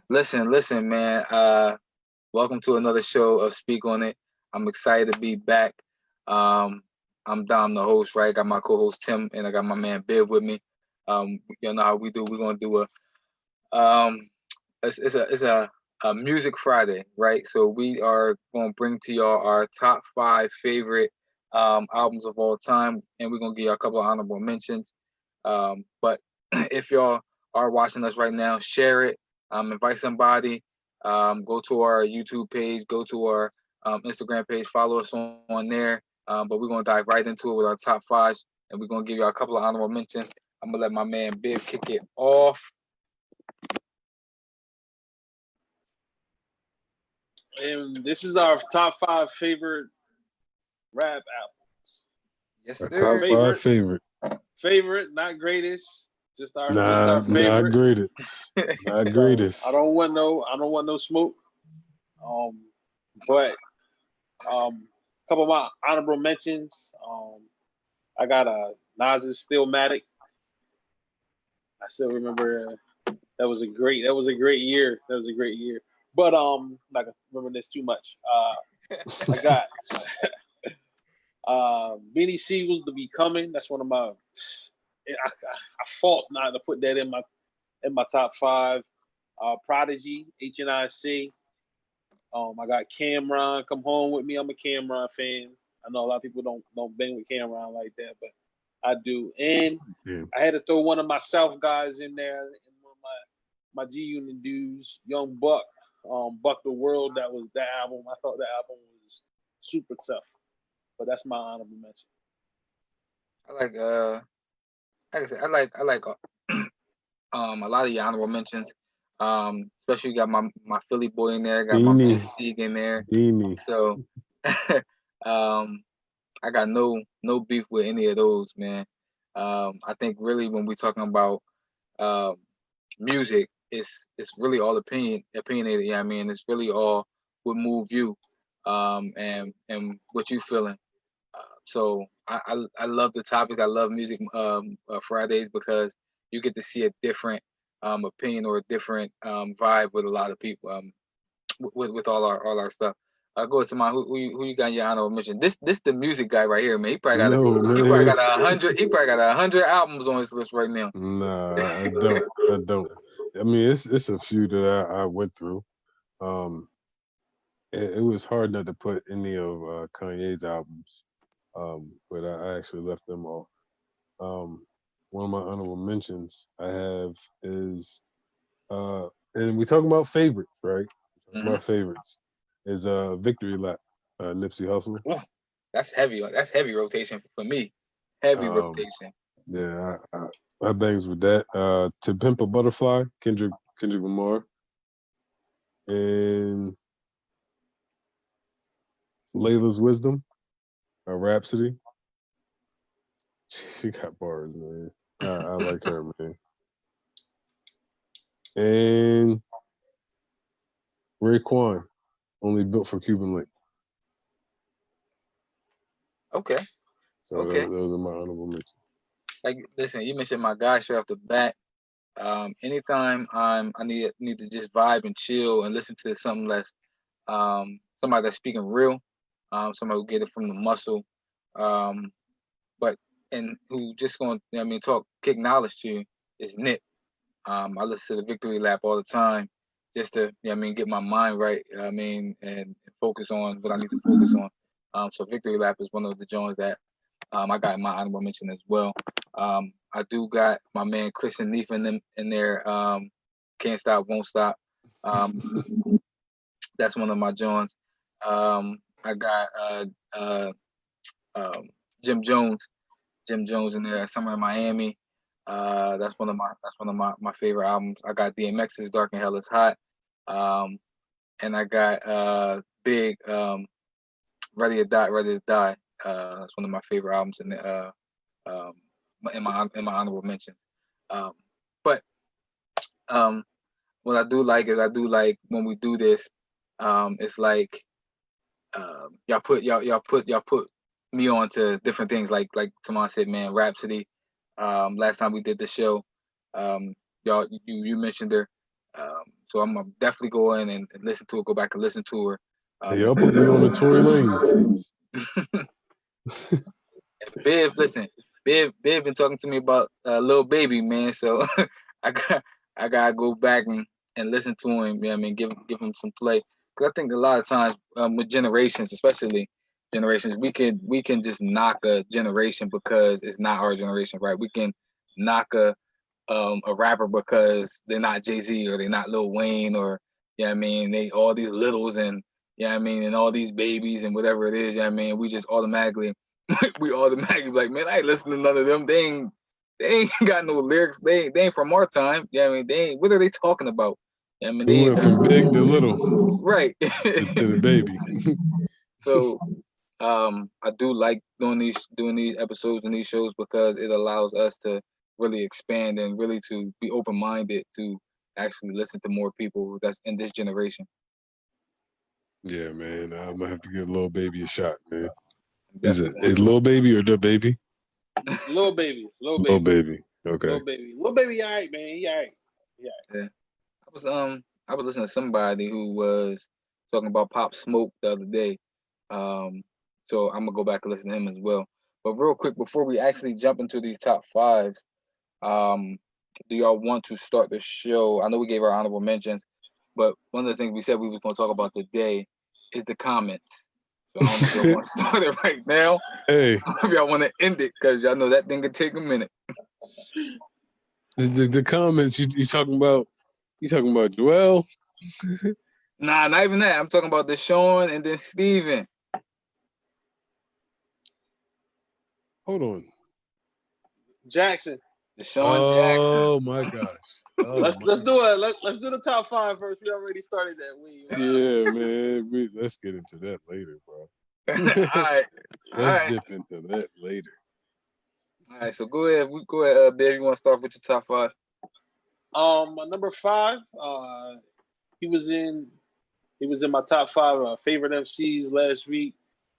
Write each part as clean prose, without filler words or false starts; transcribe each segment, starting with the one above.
Listen, man. Welcome to another show of Speak on It. I'm excited to be back. Um, I'm Dom, the host, right? Got my co-host Tim, and I got my man Biv with me. You know how we do. We're gonna do um, it's a music Friday, right? So we are gonna bring to y'all our top five favorite albums of all time, and we're gonna give you a couple of honorable mentions. But if y'all are watching us right now, share it. Invite somebody. Go to our YouTube page. Go to our Instagram page. Follow us on there. But we're gonna dive right into it with our top fives, and we're gonna give you a couple of honorable mentions. I'm gonna let my man Biv kick it off. And this is our top five favorite rap Yes, A album. top sir. five Favorite, favorite. favorite, not greatest. Just our Not favorite. greatest. Not So I greatest. don't want no smoke. Um, but couple of my honorable mentions. I got a Nas's Stillmatic. I still remember that was a great year. That was a great year. But not gonna remember this too much. I got Benny Siegel's The Becoming. That's one of my. I fought not to put that in my top five. Prodigy, HNIC. I got Cameron. Come home with me. I'm a Cameron fan. I know a lot of people don't bang with Cameron like that, but I do. And Yeah. I had to throw one of my South guys in there, and one of my G Unit dudes, Young Buck, Buck the World. That album. I thought that album was super tough. But that's my honorable mention. I like I said, I like a lot of your honorable mentions. Especially got my Philly boy in there, got my man Beanie. Sieg in there. Beanie. So um I got no beef with any of those, man. I think really when we're talking about um music, it's really all opinionated. Yeah, I mean, it's really all what move you, and what you feeling. So I love the topic. I love music Fridays because you get to see a different opinion or a different vibe with a lot of people with all our stuff. I'll go to my who you got in your honorable mention. This the music guy right here, man. No, He probably man. got 100 albums on his list right now. Nah, I don't. I don't. I mean, it's a few that I went through. Um, it was hard not to put any of Kanye's albums, but I actually left them off. Um, one of my honorable mentions I have is, and we talking about favorites, right? Talking Hmm. about favorites is Victory Lap, Nipsey Hussle. That's heavy. That's heavy rotation for me. Heavy Um, rotation. yeah, I bangs with that. To Pimp a Butterfly, Kendrick Lamar, and Layla's Wisdom, Rhapsody. She got bars, man. I like her, man. And Raekwon, Only Built for Cuban Link. Okay, So okay. those are my honorable mentions. Like, listen, you mentioned my guy straight off the bat. Anytime I need to just vibe and chill and listen to something less, somebody that's speaking real, somebody who get it from the muscle, um, but and who just going, I mean, talk, kick knowledge to you is Nip. I listen to the Victory Lap all the time, just to, I mean, get my mind right. I mean, and focus on what I need to focus on. So Victory Lap is one of the joints that I got in my honorable mention as well. I do got my man Chris and Neef in there. Can't stop, won't stop. Um, that's one of my joints. I got uh, um, Jim Jones, Jim Jones in there. Summer in Miami. That's one of my favorite albums. I got DMX's Dark and Hell is Hot. Um, and I got Big Ready to Die. That's one of my favorite albums um, in my honorable mentions. Um, but um, what I do like is I do like when we do this. It's like y'all put me on to different things. Like Tamon said, man, Rhapsody. Last time we did the show, y'all you mentioned her. So I'm gonna definitely go in and listen to it. Go back and listen to her. Hey, y'all put me on the Tory Lanez. Biv, listen, Biv been talking to me about Lil Baby, man. So I got I gotta go back and listen to him. You know what I mean, give him some play. Cause I think a lot of times with generations, especially generations, we can just knock a generation because it's not our generation, right? We can knock a rapper because they're not Jay-Z or they're not Lil Wayne or yeah, you know I mean, they all these littles and yeah, you know I mean, and all these babies and whatever it is, yeah, you know I mean, we just automatically we automatically like, man, I ain't listening to none of them. They ain't got no lyrics. They ain't from our time. Yeah, you know I mean, they ain't, what are they talking about? Yeah, you know I mean, We they went from big to little right. to the baby. So I do like doing these episodes and these shows because it allows us to really expand and really to be open minded to actually listen to more people that's in this generation. Yeah, man. I'm gonna have to give Lil Baby a shot, man. I'm Is it definitely a Lil Baby or the baby? Little baby, little Lil baby, Baby. Okay. little baby, little baby. All right, man. He all right. Yeah. going. Yeah. I was listening to somebody who was talking about Pop Smoke the other day. Um so I'm gonna go back and listen to him as well. But real quick before we actually jump into these top fives, Um, do y'all want to start the show? I know we gave our honorable mentions, but one of the things we said we was going to talk about today is the comments. So I don't know if y'all want to start it right now, Hey, or if y'all want to end it, because y'all know that thing could take a minute. the comments you talking about? You talking about Joel? Nah, not even that. I'm talking about Deshaun and then Steven. Hold on. Jackson. Deshaun Jackson. Oh my gosh. Oh Let's my let's do gosh. it. Let's do the top five first. We already started that. We Yeah, man. Let's get into that later, bro. All right, all Let's right, dip into that later. all right. So go ahead. We go ahead, Dave. You want to start with your top five? my number five. He was in he was in my top five favorite MCs last week,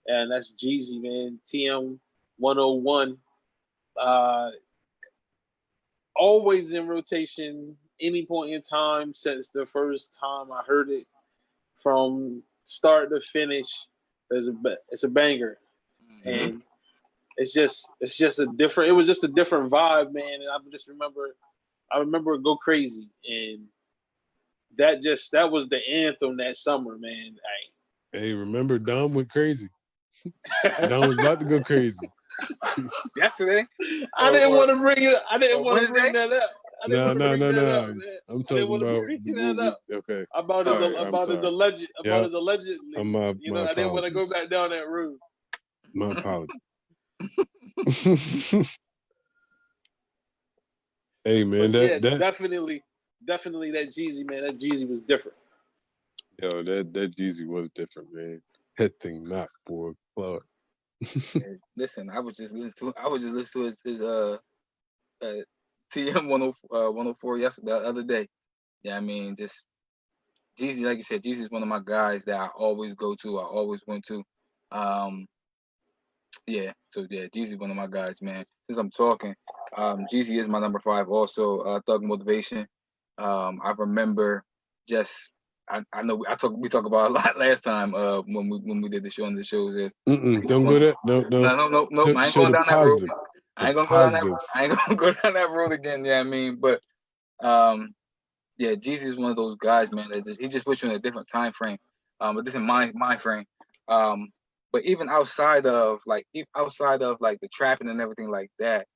and that's Jeezy, man. TM 101. Uh, always in rotation, any point in time since the first time I heard it, from start to finish. It's a banger, Mm-hmm. and it's just a different. It was just a different vibe, man. And I remember Go Crazy, and that was the anthem that summer, man. Hey, remember Dom went crazy. I, Dom was about to go crazy. Yesterday I didn't or want to bring it. I didn't or want to bring Wednesday? that up. I didn't No, want to no, bring no, that up, no. man. I'm I didn't talking want to about bring what that we. up Okay, about All his right. I'm about his sorry. alleged about Yep. his allegedly. My I didn't want to go apologies. back down that road. My apologies. Hey, man, But yeah, that definitely that Jeezy, man. That Jeezy was different. yo, that Jeezy was different, man. That thing knocked, boy. Claude. Listen, I was just listening to his TM 104 yesterday the other day. Yeah, I mean just Jeezy, like you said, Jeezy is one of my guys that I always go to. I always went to. Um, yeah, so yeah, Jeezy one of my guys, man. Since I'm talking, Jeezy is my number five. Also, Thug Motivation. I remember just I know we talked about a lot last time. When we did the show and the shows is I just Don't go want there. No, no. no. I ain't Show going the down that road. positive. I The ain't gonna go down that. positive. I ain't gonna go down that road again. Yeah, I mean, but um, yeah, Jeezy is one of those guys, man. That he just puts you in a different time frame, a different mind frame. Um, but even outside of like the trapping and everything like that,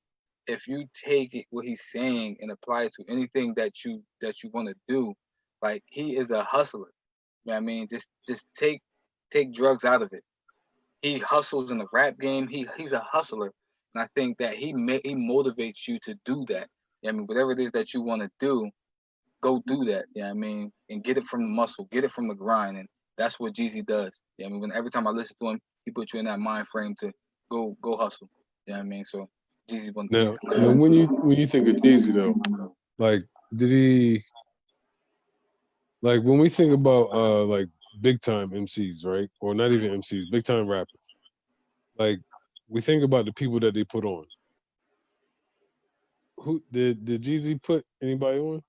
if you take it what he's saying and apply it to anything that you want to do, like he is a hustler. You know what I mean? Just take drugs out of it. He hustles in the rap game. He's a hustler, and I think that he motivates you to do that. You know what I mean, whatever it is that you want to do, go do that. Yeah, I mean, and get it from the muscle, get it from the grind, and that's what Jeezy does. Yeah, I mean, when every time I listen to him, he puts you in that mind frame to go hustle. Yeah, I mean, so Jeezy Now, when you think of Jeezy though, like, did he like when we think about like big time MCs, right? Or not even MCs, big time rappers. Like, we think about the people that they put on. Who did Jeezy put anybody on?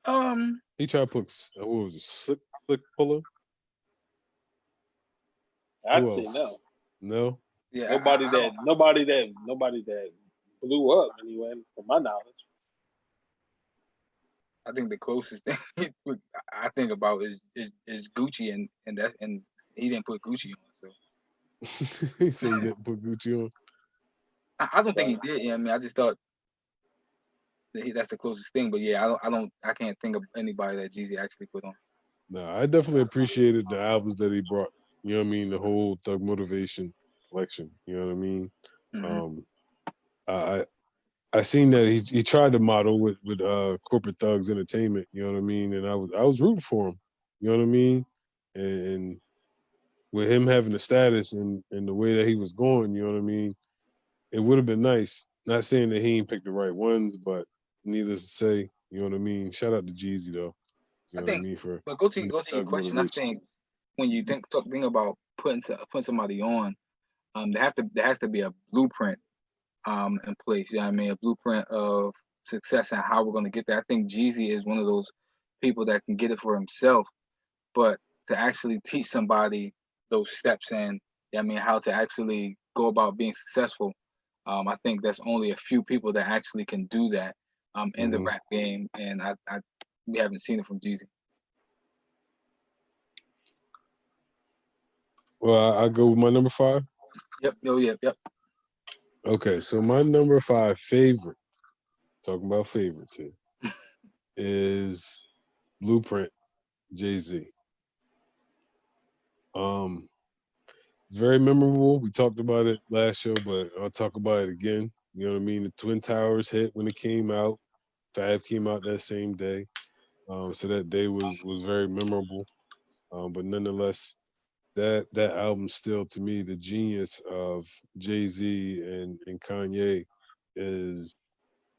Um, He tried to put what was it, slick puller? I'd Who say no. else? No. yeah, Nobody that blew up anyway, from my knowledge. I think the closest thing I think about is Gucci, and he didn't put Gucci on. So He said he didn't put Gucci on. I don't think he So did. Yeah, I mean, I just thought that's the closest thing. But yeah, I can't think of anybody that Jeezy actually put on. No, I definitely appreciated the albums that he brought. You know what I mean? The whole Thug Motivation collection. You know what I mean? Hmm. Um, I I seen that he tried to model with corporate thugs entertainment. You know what I mean? And I was rooting for him. You know what I mean? And with him having the status and the way that he was going, you know what I mean? It would have been nice. Not saying that he ain't picked the right ones, but needless to say, you know what I mean? Shout out to Jeezy though. You I know what I think, mean for but bringing go to your thug question. I motivation. think when you think about putting somebody on, there has to be a blueprint in place. You know what I mean? A blueprint of success and how we're going to get there. I think Jeezy is one of those people that can get it for himself, but to actually teach somebody those steps and I mean how to actually go about being successful. I think there's only a few people that actually can do that in the Hmm. rap game, and I we haven't seen it from Jeezy. Well, I go with my number five. Yep, yo, yep, yep. Okay, so my number five favorite, talking about favorites here, is Blueprint, Jay-Z. Um, it's very memorable. We talked about it last show, but I'll talk about it again. You know what I mean? The Twin Towers hit when it came out. Fab came out that same day. So that day was very memorable. But nonetheless, that album still to me, the genius of Jay-Z and Kanye is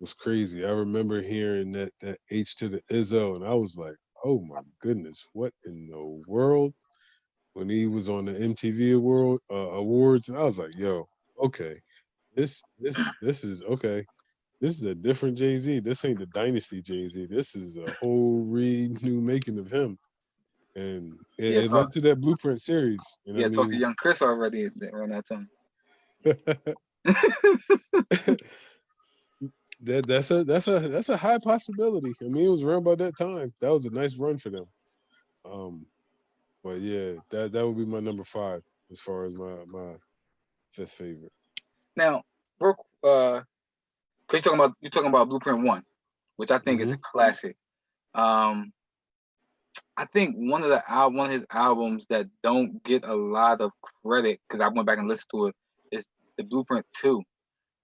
was crazy. I remember hearing that H to the Izzo, and I was like, "Oh my goodness, what in the world?" When he was on the MTV Awards, and I was like, "Yo, okay, this is okay. This is a different Jay Z. This ain't the Dynasty Jay Z. This is a whole new making of him." And Yeah, it led to that Blueprint series. And I talk to mean, young Chris already around that time. that's a high possibility. I mean, it was around by that time. That was a nice run for them. Um, but yeah, that would be my number five as far as my fifth favorite. Now, Brooke, cause you're talking about Blueprint One, which I think is a Hmm. classic. Um, I think one of his albums that don't get a lot of credit because I went back and listened to it is the Blueprint Two,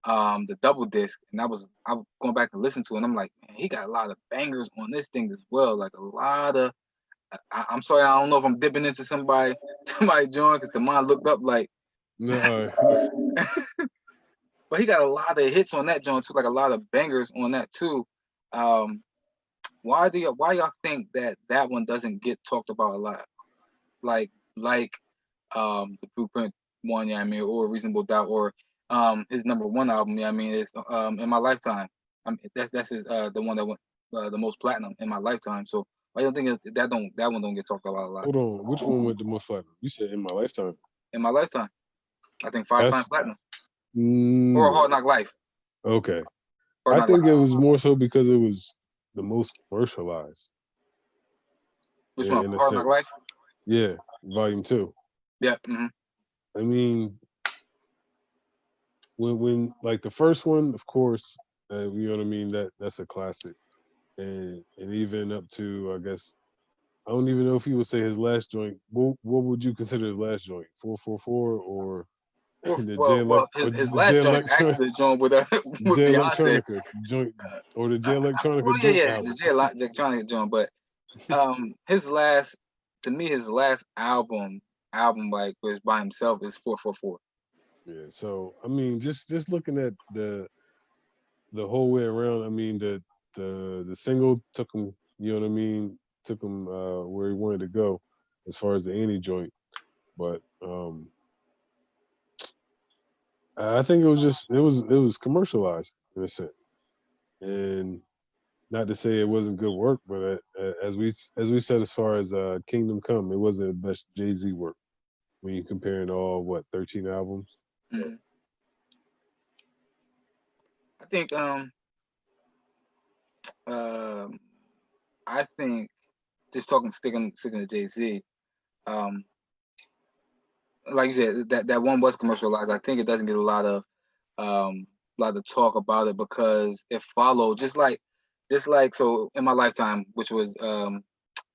the double disc, and I was going back and listening to it, and I'm like, man, he got a lot of bangers on this thing as well, like a lot of. I'm sorry, I don't know if I'm dipping into somebody joint because the mind looked up like, No, but he got a lot of hits on that joint too, like a lot of bangers on that too. Um, why y'all think that one doesn't get talked about a lot? Like like the Blueprint one, yeah, I mean, or Reasonable Doubt, or his number one album, yeah, I mean, is In My Lifetime. I mean, that's his the one that went the most platinum in my lifetime. So why you think that one don't get talked about a lot? hold on. Which one went the most platinum? You said in my lifetime. In My Lifetime, I think five times That's platinum, or no. Hard Knock Life, Okay. Hard I Knock think Life. it was more so because it was the most commercialized Which one? in a Hard Knock Life. sense. Yeah, volume two. Yeah. Hmm. I mean, when like the first one, of course, you know what I mean. That's a classic, and even up to I guess I don't even know if he would say his last joint. What would you consider his last joint? 444 or the His The J last joint is Electron actually the joint with with J Beyonce. Electronica joint or the J Well, Electronica yeah, joint yeah, album. the Jay Electronic joint, but his last, to me, his last album like was by himself is 444. Yeah, so I mean, just looking at the whole way around. I mean, the single took him. You know what I mean? Took him where he wanted to go as far as the Annie joint. But I think it was just it was commercialized in a sense, and not to say it wasn't good work, but as we said, as far as Kingdom Come, it wasn't the best Jay-Z work when you're comparing all 13 albums. Mhm. I think um I think just sticking to Jay-Z, um like you said, that one was commercialized. I think it doesn't get a lot of talk about it because it followed just like so in my lifetime, which was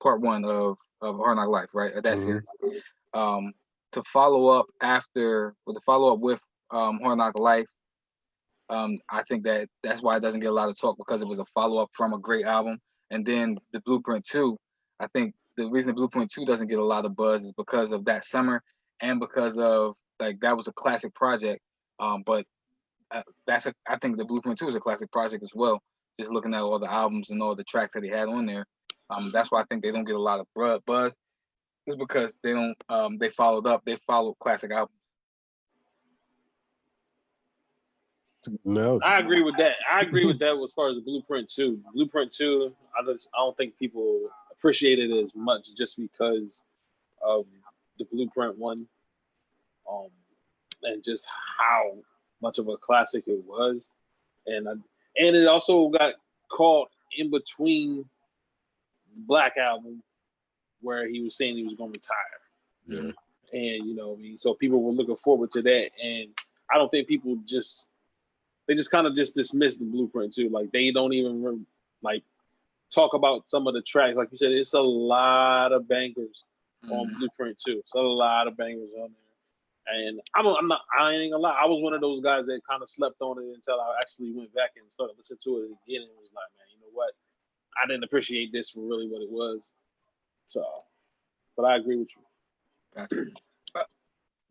part one of Hard Knock Life, right? Of that Hmm. series. Um to follow up after with the follow up with Hard Knock Life, I think that's why it doesn't get a lot of talk because it was a follow up from a great album. And then the Blueprint 2, I think the reason the Blueprint 2 doesn't get a lot of buzz is because of that summer and because of like that was a classic project. But I think the Blueprint 2 is a classic project as well. Just looking at all the albums and all the tracks that he had on there, that's why I think they don't get a lot of buzz. It's because they don't they followed classic albums. No. I agree with that. I agree with that as far as Blueprint 2. Blueprint 2, I don't think people appreciate it as much just because of the Blueprint 1, um, and just how much of a classic it was. And it also got caught in between the Black Album where he was saying he was going to retire. Yeah. And, I mean, so people were looking forward to that. And I don't think people they just kind of just dismiss the Blueprint too. Like they don't even like talk about some of the tracks. Like you said, it's a lot of bangers on Mm-hmm. Blueprint too. It's a lot of bangers on there. And I'm not, I ain't gonna lie. I was one of those guys that kind of slept on it until I actually went back and started listening to it again and was like, man, you know what? I didn't appreciate this for really what it was. So, but I agree with you. Gotcha. Uh,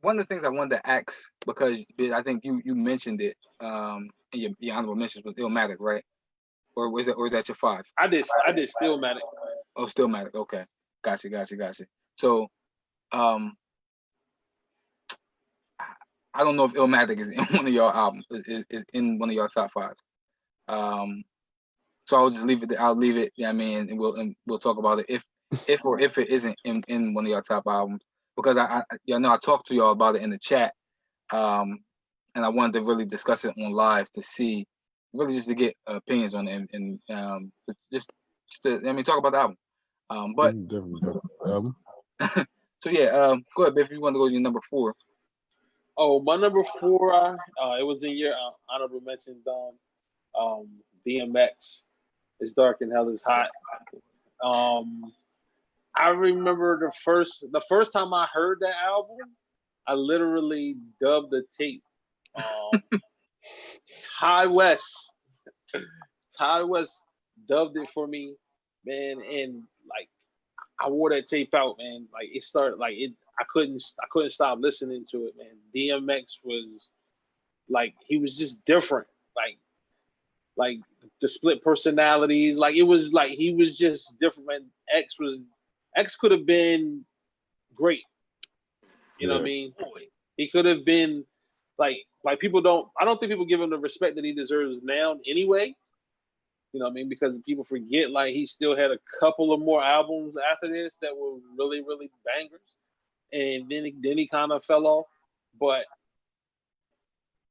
One of the things I wanted to ask because I think you mentioned it in your honorable mentions was Illmatic, right? Or is that your five? I did Stillmatic. Oh, Stillmatic. Okay, gotcha. So um, I don't know if Illmatic is in one of your albums is in one of your top fives. Um, so I'll just leave it. I'll leave it. Yeah, I mean, and we'll talk about it if it isn't in one of your top albums because I know I talked to y'all about it in the chat. Um, and I wanted to really discuss it on live to see, really just to get opinions on it and just to, I mean, talk about the album. We But can definitely talk about the album. so yeah, go ahead, Biff, if you want to go to your number four. Oh, my number four, it was in your honorable mention, Dom. Um, DMX. It's dark and hell is hot. Um, I remember the first time I heard that album, I literally dubbed the tape. Um, Ty West, Ty West dubbed it for me, man, and like I wore that tape out, man. Like it started, like it. I couldn't stop listening to it, man. DMX was like he was just different, like the split personalities. Like it was like he was just different. Man. X could have been great. You know what I Yeah. mean? He could have been like people don't. I don't think people give him the respect that he deserves now. Anyway, you know what I mean? Because people forget like he still had a couple of more albums after this that were really really bangers, and then he kind of fell off. But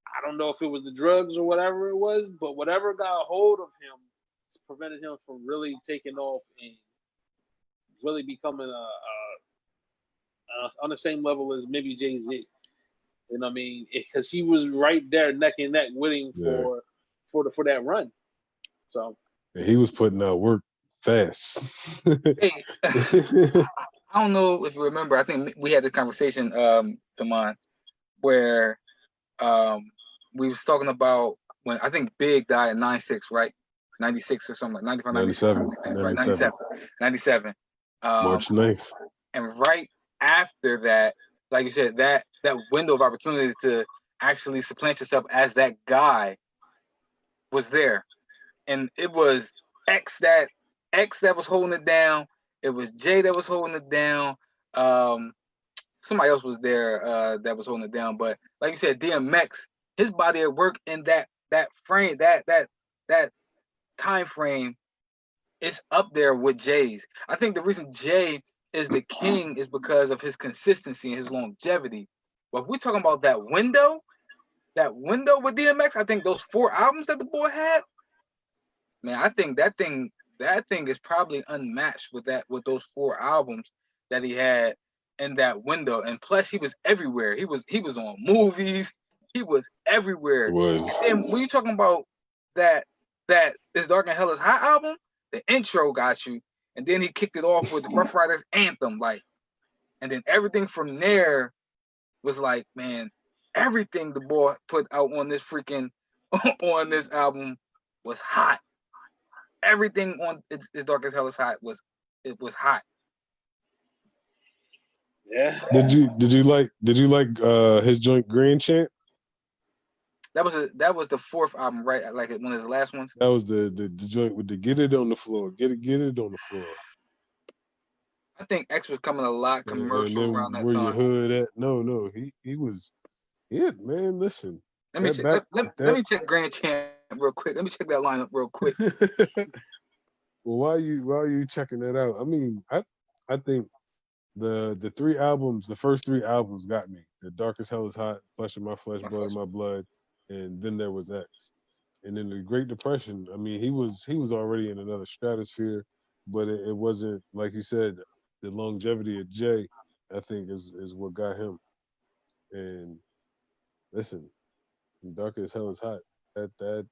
I don't know if it was the drugs or whatever it was, but whatever got a hold of him prevented him from really taking off and really becoming on the same level as maybe Jay Z. You know what I mean? Because he was right there neck and neck with him Yeah. for that run. So And he was putting out work fast. Hey, I don't know if you remember. I think we had this conversation, Damon, where we was talking about when I think Big died at 96, right? 96 or something like 95, 96, 97. something like that, right? 97. 97. March 9th. And right after that, like you said, that window of opportunity to actually supplant yourself as that guy was there, and it was X that X that was holding it down. It was Jay that was holding it down. Um, Somebody else was there that was holding it down, but like you said, DMX, his body of work in that frame, that time frame it's up there with Jay's. I think the reason Jay is the king is because of his consistency and his longevity. But if we're talking about that window with DMX, I think those 4 albums that the boy had, man, I think that thing is probably unmatched with those 4 albums that he had in that window. And plus, he was everywhere. He was on movies. He was It everywhere. And was. then when you talking about that It's Dark and Hell Is Hot album, the intro got you, and then he kicked it off with the Rough Riders anthem, like, and then everything from there was like, man, everything the boy put out on this freaking on this album was hot. Everything on It's Dark as Hell Is Hot was hot. Yeah. Did you like his joint Grand Champ? That was the 4th album, right? Like one of his last ones. That was the joint with the get it on the floor, get it on the floor. I think X was coming a lot And commercial then around that where your time. hood at? No, he was it, man. Listen, Let me that check. back Let me check Grand Champ real quick. Let me check that lineup real quick. that. Well, why are you checking that out? I mean, I think the 3 albums, the first 3 albums got me. The Darkest Hell Is Hot, Flesh of My Flesh, My Blood of first My Blood, and then there was X. And then the Great Depression, I mean, he was already in another stratosphere, but it wasn't like you said, the longevity of Jay, I think is what got him. And listen, Darkest Hell Is Hot. That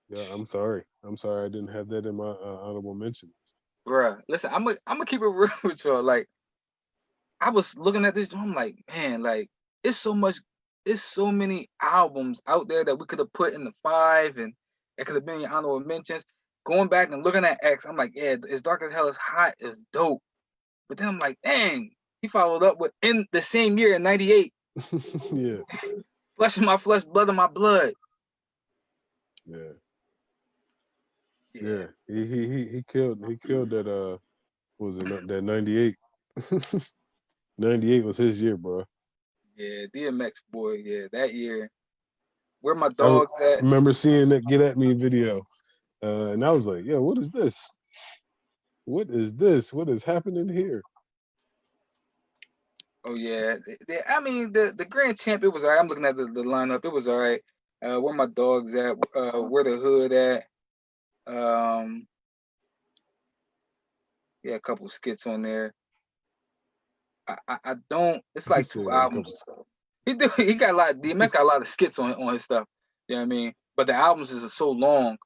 yeah, I'm sorry. I'm sorry I didn't have that in my honorable mentions. bruh. Listen, I'm gonna keep it real with y'all. Like I was looking at this, I'm like, man, like it's so much, it's so many albums out there that we could have put in the 5, and it could have been your honorable mentions. Going back and looking at X, I'm like, yeah, It's Dark as Hell Is Hot is dope. But then I'm like, dang, he followed up with in the same year in '98, Yeah, Flesh of My Flesh, Blood of My Blood. yeah, Yeah, yeah. He killed that what was it that 98. 98 was his year, bro. yeah, DMX boy, yeah, that year. Where my I dogs at? remember seeing that Get At Me video, and I was like, "Yo, what is this? What is this? What is happening here?" Oh yeah, I mean the Grand Champ. It was alright. I'm looking at the lineup. It was alright. Where my dogs at? Where the hood at? Um, yeah, a couple skits on there. I don't. It's He like two said a albums. couple. He got a lot. DMX got a lot of skits on his stuff. You know what I mean? But the albums is so long.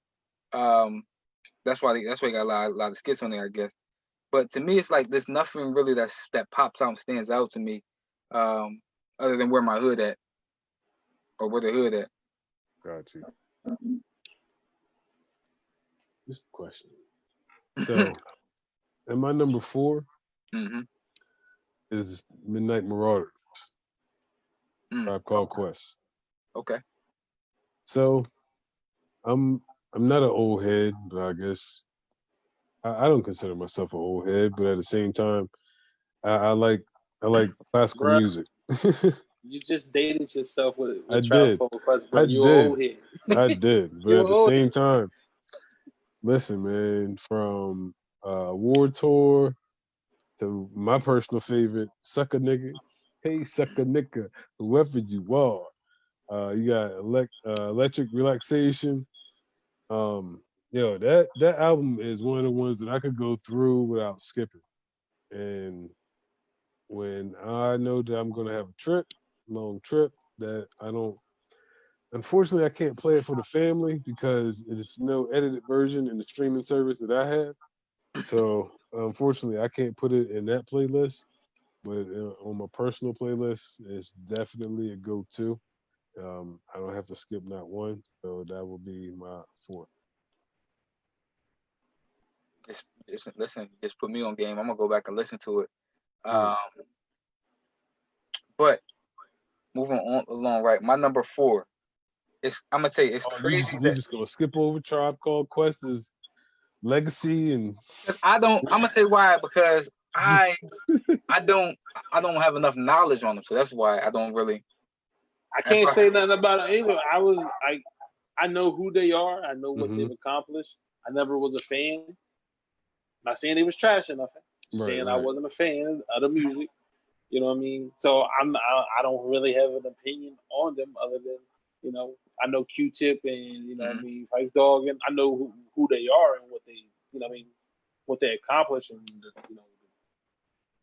Um, that's why he got a lot of skits on there, I guess. But to me, it's like there's nothing really that pops out and stands out to me, um, other than where my hood at or where the hood at. Got you. Just a question. So, and my number 4 hmm is Midnight Marauder, Tribe Called Okay. Quest. Okay. So I'm I'm not an old head, but I guess I don't consider myself an old head, but at the same time, I like classical Bruh, music. you just dated yourself I with Tribe did, Called Quest, bro. I You an old did, head. I did. But You at an the old same head. time, listen, man, from War Tour to my personal favorite, Sucker Nigga. Hey, Sucker Nigga, whoever you are. You got Electric Relaxation. Um, that album is one of the ones that I could go through without skipping. And when I know that I'm gonna have a trip, long trip, that I don't. Unfortunately, I can't play it for the family because it's no edited version in the streaming service that I have. So unfortunately, I can't put it in that playlist. But on my personal playlist, it's definitely a go-to. I don't have to skip not one, so that will be my 4th. Just listen. Just put me on game. I'm gonna go back and listen to it. Mm. Um, but moving on along, right? My number 4. I'm gonna tell you, it's Oh, you crazy just we that just gonna skip over Tribe Called Quest's legacy and because I don't. I'm gonna tell you why because just I don't I don't have enough knowledge on them, so that's why I don't really. I That's can't why I said, say nothing about it either. I know who they are. I know what hmm they've accomplished. I never was a fan. Not saying they was trash or nothing. Just Right, saying I right. wasn't a fan of the music. You know what I mean? So I don't really have an opinion on them other than I know Q-Tip and what I Hmm. mean Vice Dog, and I know who they are and what they what I mean what they accomplish and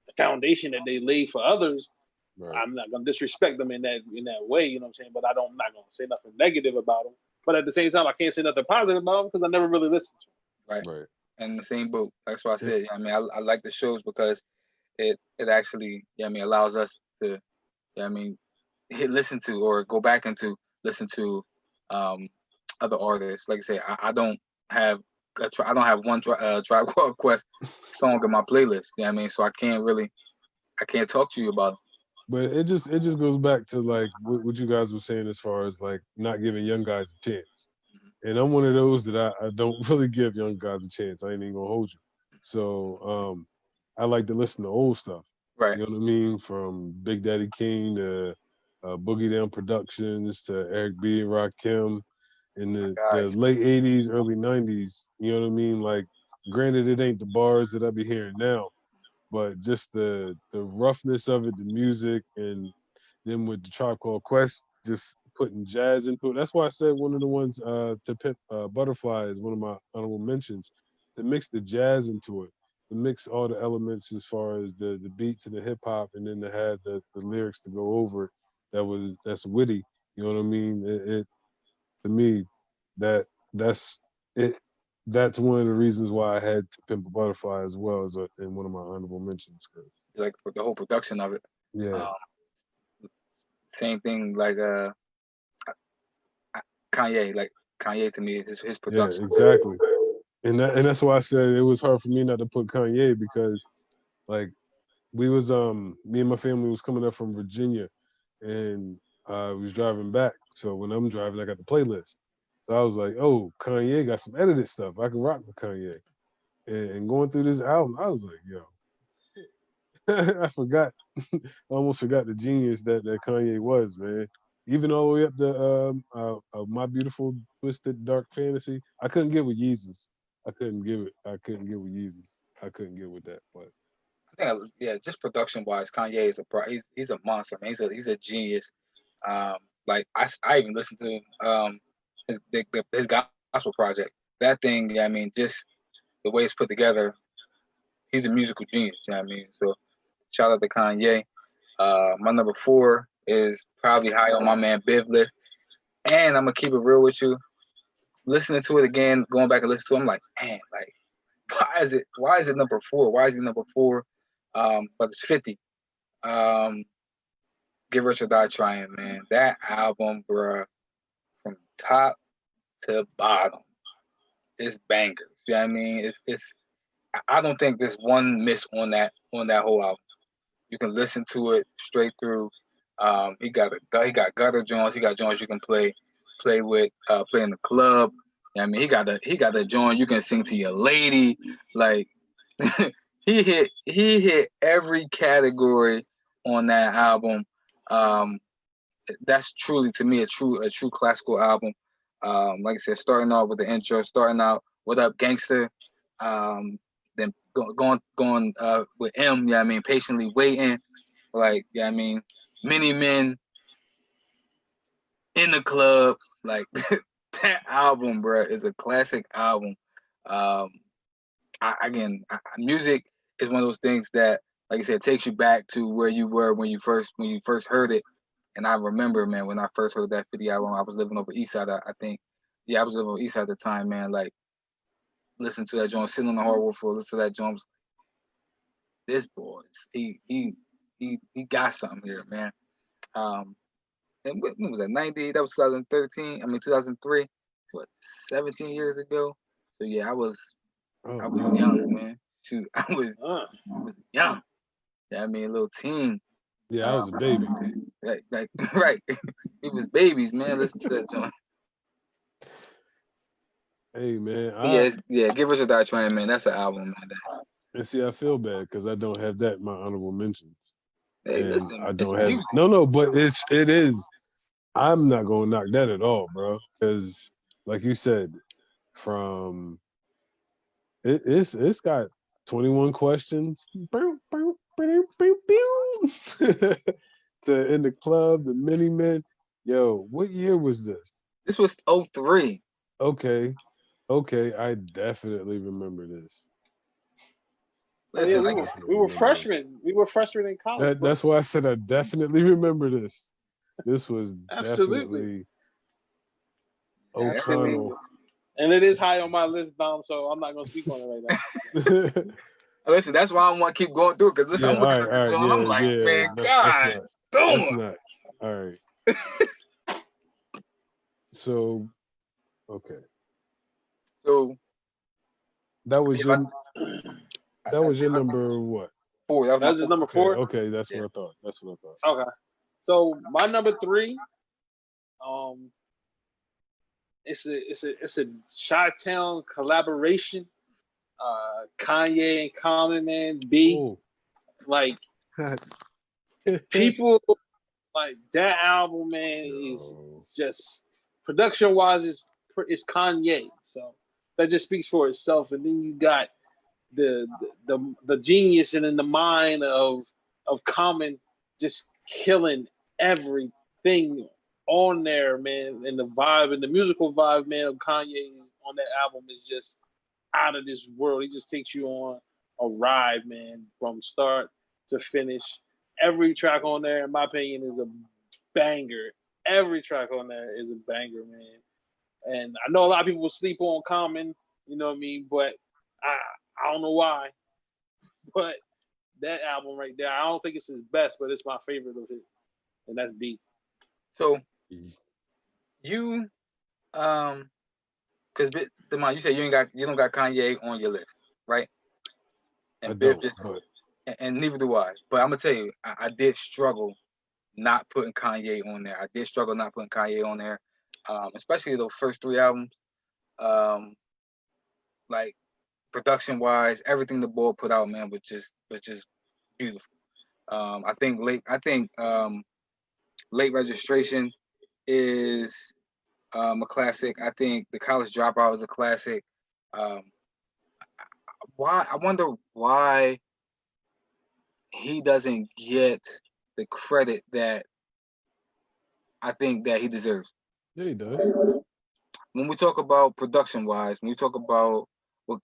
the foundation that they laid for others. Right. I'm not gonna disrespect them in that way, you know what I'm saying? But I'm not gonna say nothing negative about them. But at the same time, I can't say nothing positive about them because I never really listened to Right. Right. And the same boat. That's why I Yeah, said, I mean, I like the shows because it actually, I mean, allows us to, I mean, listen to or go back into listen to um other artists. Like I say, I don't have I don't have one Tribe Called Quest song in my playlist. You know what I mean? So I can't talk to you about but it just goes back to like what you guys were saying as far as like not giving young guys a chance. them. And I'm one of those that I don't really give young guys a chance. I ain't even gonna hold you. So I like to listen to old stuff. Right. You know what I mean? From Big Daddy King to Boogie Down Productions to Eric B. and Rakim in My the guys. late '80s, early '90s. You know what I mean? Like, granted, it ain't the bars that I be hearing now, but just the roughness of it, the music, and then with the Tribe Called Quest, just putting jazz into it. That's why I said one of the ones to Pimp Butterfly is one of my honorable mentions. To mix the jazz into it, to mix all the elements as far as the beats and the hip hop, and then to have the lyrics to go over it. That's witty. You know what I mean? It to me that that's it. That's one of the reasons why I had to Pimp a Butterfly as well as in one of my honorable mentions. Cause Like the whole production of it. yeah, Um, same thing like Kanye. Like Kanye to me, his yeah, production. exactly. And that's why I said it was hard for me not to put Kanye because like we was me and my family was coming up from Virginia and I was driving back. So when I'm driving, I got the playlist. So I was like, oh, Kanye got some edited stuff. I can rock with Kanye. And going through this album, I was like, yo, I forgot. I almost forgot the genius that Kanye was, man. Even all the way up to My Beautiful Twisted Dark Fantasy, I couldn't get with Yeezus. I couldn't give it. I couldn't get with Yeezus. I couldn't get with that. But I think yeah, just production wise, Kanye is he's a monster, man. He's a genius. Um, like I even listened to his gospel project. That thing, yeah, I mean, just the way it's put together, he's a musical genius. You know what I mean? So shout out to Kanye. My number four is probably high on my man Biv list. And I'm gonna keep it real with you. Listening to it again, going back and listening to it, I'm like, man, like why is it number four? Why is he number four? But it's 50. Um, Get Rich or Die Trying, man. That album, bruh, from top to bottom, it's bangers. You know what I mean? It's I don't think there's one miss on that whole album. You can listen to it straight through. He got gutter joints. He got joints you can play with, play in the club. I mean, he got the joint you can sing to your lady. Like he hit every category on that album. Um, that's truly to me a true classical album. Like I said, starting off with the intro, starting out "What Up, Gangster," um, then going with M. Yeah, I mean, patiently waiting. Like, yeah, I mean, many men in the club. Like that album, bro, is a classic album. Um, music is one of those things that, like I said, takes you back to where you were when you first heard it. And I remember, man, when I first heard that 50 album, I was living over East Side. I think, yeah, I was living over East Side at the time, man. Like, listen to that joint, sitting on the hardwood floor, listen to that joint. This boy, he got something here, man. Um, and when was that? 90? That was 2013. I mean, 2003. What, 17 years ago? So yeah, oh I was wow, young, man. Shoot, Uh, I was young. Yeah, I mean, a little teen. yeah, I was a Um, baby. like right. It was babies, man. Listen to that joint. Hey man, But yeah, yeah. Give us a Die Trying, man. That's an album, man. and see, I feel bad because I don't have that in my honorable mentions, Hey, and listen, I it's don't have music. no, but it is. I'm not gonna knock that at all, bro. Because like you said, from it's got. 21 questions. To in the club, the mini men. Yo, what year was this? This was '03. Okay, okay, I definitely remember this. Oh yeah, Listen, I like definitely we were remember this. freshmen. We were freshmen in college, bro. That's why I said I definitely remember this. This was Absolutely, definitely absolutely. O'Connell. And it is high on my list, Dom. So I'm not gonna speak on it right now. listen, that's why I want to keep going through because listen, Yeah, I'm looking at the all right, joint. I'm yeah, like, yeah. man, That's God, not. That's damn. not. All right. So, okay, So that was if your that I was your think number what? four, that was my That's just four. number Okay, 4. okay, that's Yeah. what I thought. That's what I thought. Okay. So my number 3, um, it's a Chi-Town collaboration. Kanye and Common Man B. Oh, Like God. people like that album, man, is Yo, just production wise is Kanye. So that just speaks for itself. And then you got the genius and in the mind of Common just killing everything on there, man. And the vibe and the musical vibe, man, of Kanye on that album is just out of this world. He just takes you on a ride, man, from start to finish. Every track on there, in my opinion, is a banger. Every track on there is a banger, man. And I know a lot of people will sleep on Common, you know what I mean? But I I don't know why. But that album right there, I don't think it's his best, but it's my favorite of his, and that's B. So you because Demond, you said you don't got Kanye on your list, right? I And Biff don't. just But and neither do I. But I'm gonna tell you, I did struggle not putting Kanye on there. I did struggle not putting Kanye on there, especially those first three albums. Um, like production wise, everything the boy put out, man, was just beautiful. I think late registration is a classic. I think the college dropout is a classic. Um, why I wonder why he doesn't get the credit that I think that he deserves. yeah, he does. When we talk about production wise, when we talk about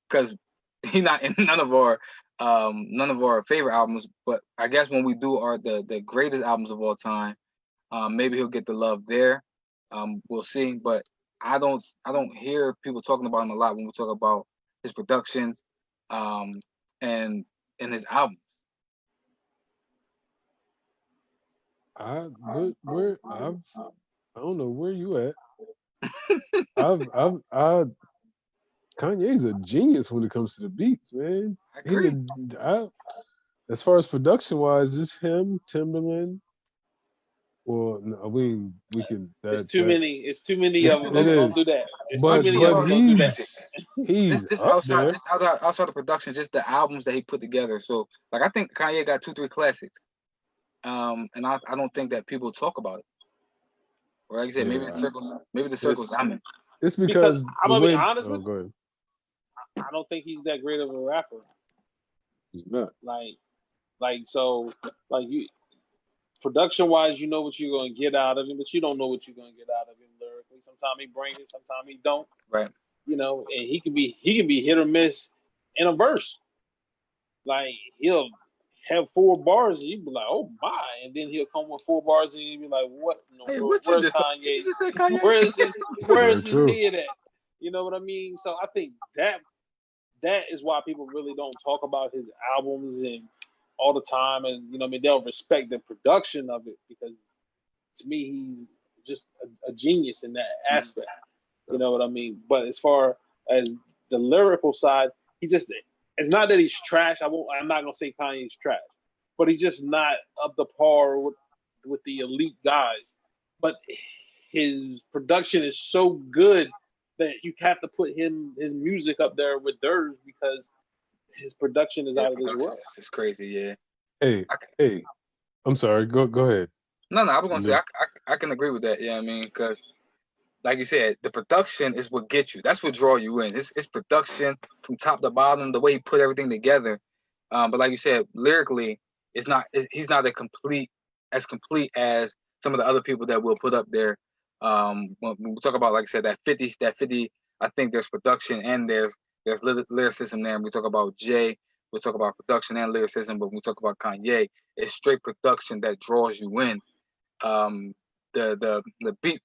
because he's not in none of our favorite albums, but I guess when we do the greatest albums of all time, maybe he'll get the love there. We'll see, but I don't hear people talking about him a lot when we talk about his productions, um, and his album. I don't know where you at. I Kanye's a genius when it comes to the beats, man. I He's agree. I, as far as production wise, it's him, Timberland. Well, no, I mean, we can It's that too that many. It's too many of it's them. it Don't is, do that. It's too I'm many saying of but them. about his Don't do that. music. he's up there. Just outside the production, just the albums that he put together. So like I think Kanye got two, three classics. And I don't think that people talk about it. Or like you said, Yeah, maybe the circles it's I'm in. it's Because because I'm the gonna be way. honest Oh, with go you, ahead. I don't think he's that great of a rapper. He's not. Like, so, like you production wise, you know what you're gonna get out of him, but you don't know what you're gonna get out of him lyrically. Sometimes he brings it, sometimes he don't. Right. You know, and he can be hit or miss in a verse. Like he'll have 4 bars and you be like, oh my, and then he'll come with 4 bars and you be like, what in the Hey, world? what you Where's just did you Kanye? just say Kanye? Where's Very his true. head at? You know what I mean? So I think that is why people really don't talk about his albums and all the time, and I mean they'll respect the production of it because to me he's just a genius in that aspect. You know what I mean? But as far as the lyrical side, he just it's not that he's trash. I'm not gonna say Kanye's trash, but he's just not up to par with the elite guys. But his production is so good that you have to put his music up there with theirs because his production is Yeah, out of this production world. is crazy. Yeah. Hey, I can, hey. I'm sorry. Go ahead. no, I was gonna And say then, I can agree with that. Yeah, I mean, because like you said, the production is what gets you. That's what draw you in. It's production from top to bottom, the way he put everything together. But like you said, lyrically, he's not as complete as some of the other people that we'll put up there. When we talk about, like I said, that 50, I think there's production and there's lyricism there. And we talk about Jay, we talk about production and lyricism, but when we talk about Kanye, it's straight production that draws you in. Um, the beats,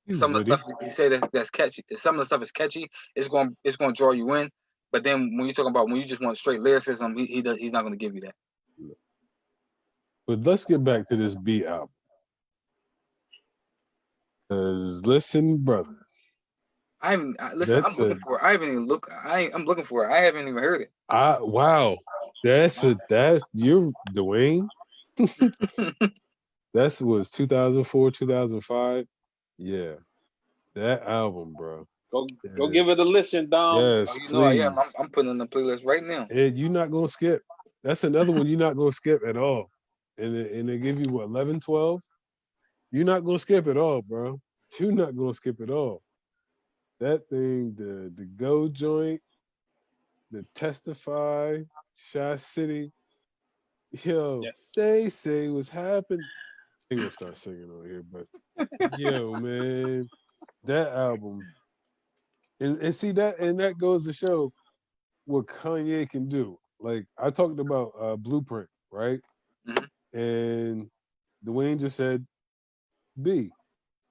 He's some of the witty. stuff he say that's catchy. Some of the stuff is catchy. It's going to draw you in. But then when you're talking about when you just want straight lyricism, he's not going to give you that. But let's get back to this B album. Cause listen, brother, Listen. I'm that's looking a for it. I haven't even looked. I'm looking for it. I haven't even heard wow. That's you're Dwayne. it. That's was 2004, 2005. Yeah, that album, bro. Go Yeah. give it a listen, Dom. Oh, Yes, you know I am. please. I'm putting it on the playlist right now. And you're not gonna skip. That's another one you're not gonna skip at all. And they give you what 11, 12. You're not gonna skip at all, bro. You're not gonna skip at all. That thing, the Go joint, the Testify, Shy City, yo, Yes. they say what's happened. Ain't gonna start singing over here, but yo, man, that album, and see that, and that goes to show what Kanye can do. Like I talked about Blueprint, right? Mhm. And Dwayne just said B,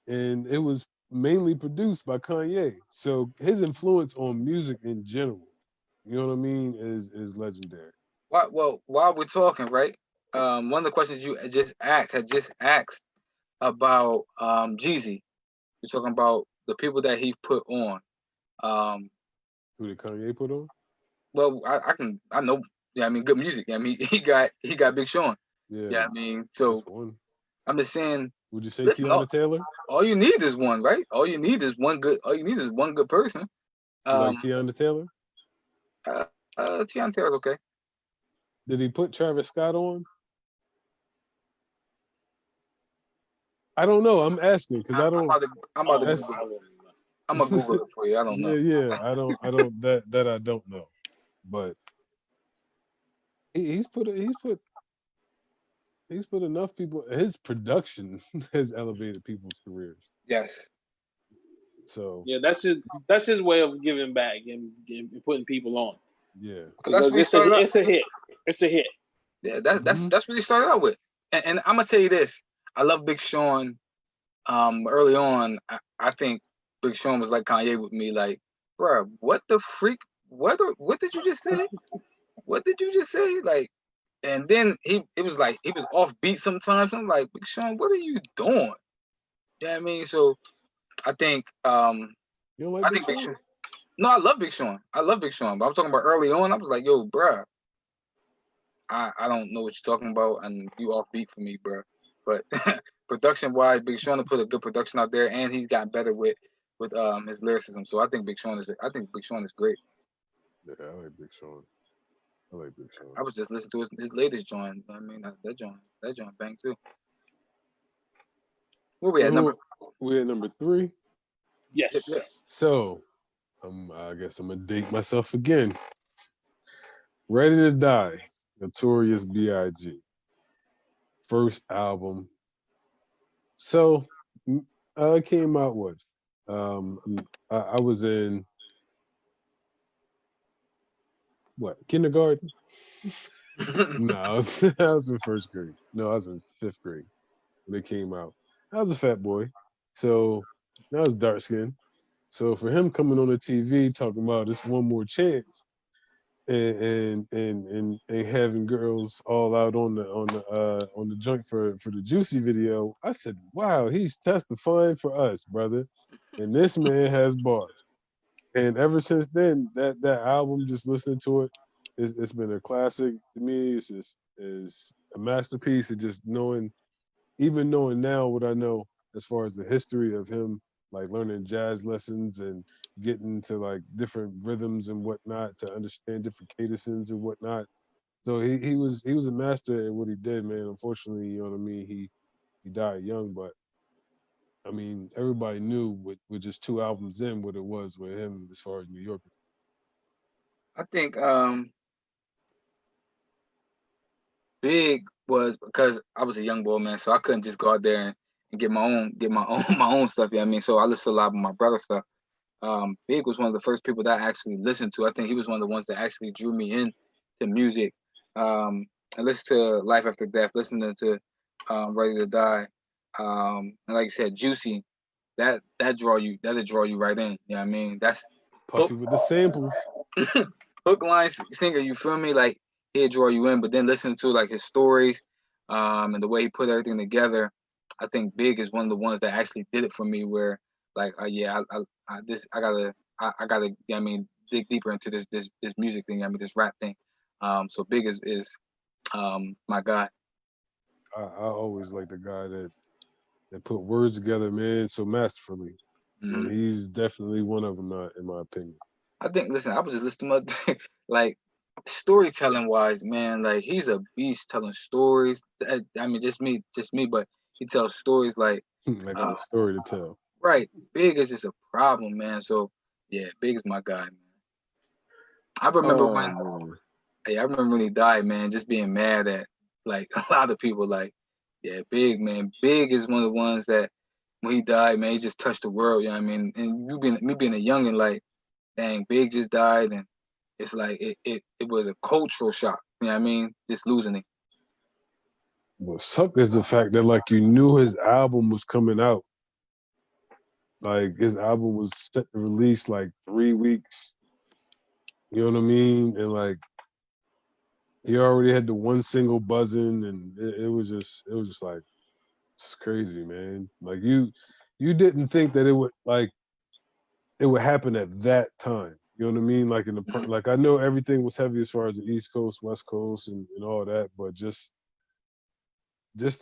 and it was mainly produced by Kanye. So his influence on music in general, you know what I mean, is legendary. While we're talking, right? One of the questions you had just asked about Jeezy. You're talking about the people that he put on. Um, Who did Kanye put on? well, I know. Yeah, I mean, good music. I mean, he got Big Sean. Yeah, Yeah, I mean, that's so one. I'm just saying. Would you say Listen, Tiana Taylor? all you need is one, right? All you need is one good. All you need is one good person. You Um, like Tiana Taylor? Tiana Taylor's okay. Did he put Travis Scott on? I don't know. I'm asking because I I'm don't. about to I'm about to That's Google it. I'm gonna Google it for you. I don't know. yeah, yeah. I don't. That I don't know. But he's put enough people. His production has elevated people's careers. Yes. So Yeah, that's his way of giving back and putting people on yeah. Because that's because what he started out. it's a hit. It's a hit. Yeah, that's Hmm. that's what he started out with. And I'm gonna tell you this. I love Big Sean. Early on, I think Big Sean was like Kanye with me. Like, bro, what the freak? What did you just say? What did you just say? Like, and then it was like he was off beat sometimes. I'm like, Big Sean, what are you doing? You know what I mean? So I think You don't like I Big think Big Sean? Sean. No, I love Big Sean. I love Big Sean. But I'm talking about early on. I was like, yo, bruh, I don't know what you're talking about, and you off beat for me, bruh. But production wise, Big Sean put a good production out there, and he's gotten better with his lyricism. So I think Big Sean is great. Yeah, I like Big Sean. I like Big Sean. I was just listening to his latest joint. I mean that joint bang too. Where we So at number? who we at number 3? Yeah. Yes. So I guess I'm gonna date myself again. Ready to Die, Notorious B.I.G. First album. So it came out what? Um, I was in what kindergarten? No, I was I was in first grade. No, I was in fifth grade when it came out. I was a fat boy, so I was dark skinned. So for him coming on the TV talking about this one more chance, and having girls all out on the joint for the Juicy video, I said, "Wow, he's testifying for us, brother." And this man has bars. And ever since then, that album, just listening to it, it's been a classic to me. It's just is a masterpiece. Of just knowing, even knowing now what I know as far as the history of him, like learning jazz lessons and getting to like different rhythms and whatnot to understand different cadences and whatnot. So he was a master at what he did, man. Unfortunately, you know what I mean. He died young, but I mean, everybody knew with just 2 albums in what it was with him as far as New York. I think Big was because I was a young boy, man, so I couldn't just go out there and get my own my own stuff. You know what I mean? So I listened to a lot of my brother's stuff. Big was one of the first people that I actually listened to. I think he was one of the ones that actually drew me in to music. I listened to Life After Death, listening to Ready to Die, and like you said, Juicy. That'll draw you right in. You know what I mean? That's hook Puffy with the samples. hook line singer. You feel me? Like he'll draw you in, but then listening to like his stories, and the way he put everything together, I think Big is one of the ones that actually did it for me. Where like, yeah, I gotta, I mean, dig deeper into this music thing. I mean, this rap thing. So Big is my guy. I always like the guy that put words together, man, so masterfully. And Hmm. he's definitely one of them, in my opinion. I think. Listen, I was just listening to like storytelling wise, man. Like he's a beast telling stories. I mean, just me, but he tells stories like, I got uh, a story to tell. right. Big is just a problem, man. So yeah, Big is my guy, man. I remember Oh when, man. hey, I remember when he died, man. Just being mad at like a lot of people, like, yeah, Big, man. Big is one of the ones that when he died, man, he just touched the world. You know what I mean? And me being a youngin, like, dang, Big just died, and it's like it was a cultural shock. You know what I mean? Just losing it. What sucked is the fact that like you knew his album was coming out. Like his album was set to release like 3 weeks. You know what I mean? And like he already had the one single buzzing, and it was just like it's crazy, man. Like you didn't think that it would happen at that time. You know what I mean? Like Mhm. like I know everything was heavy as far as the East Coast, West Coast, and all that, but just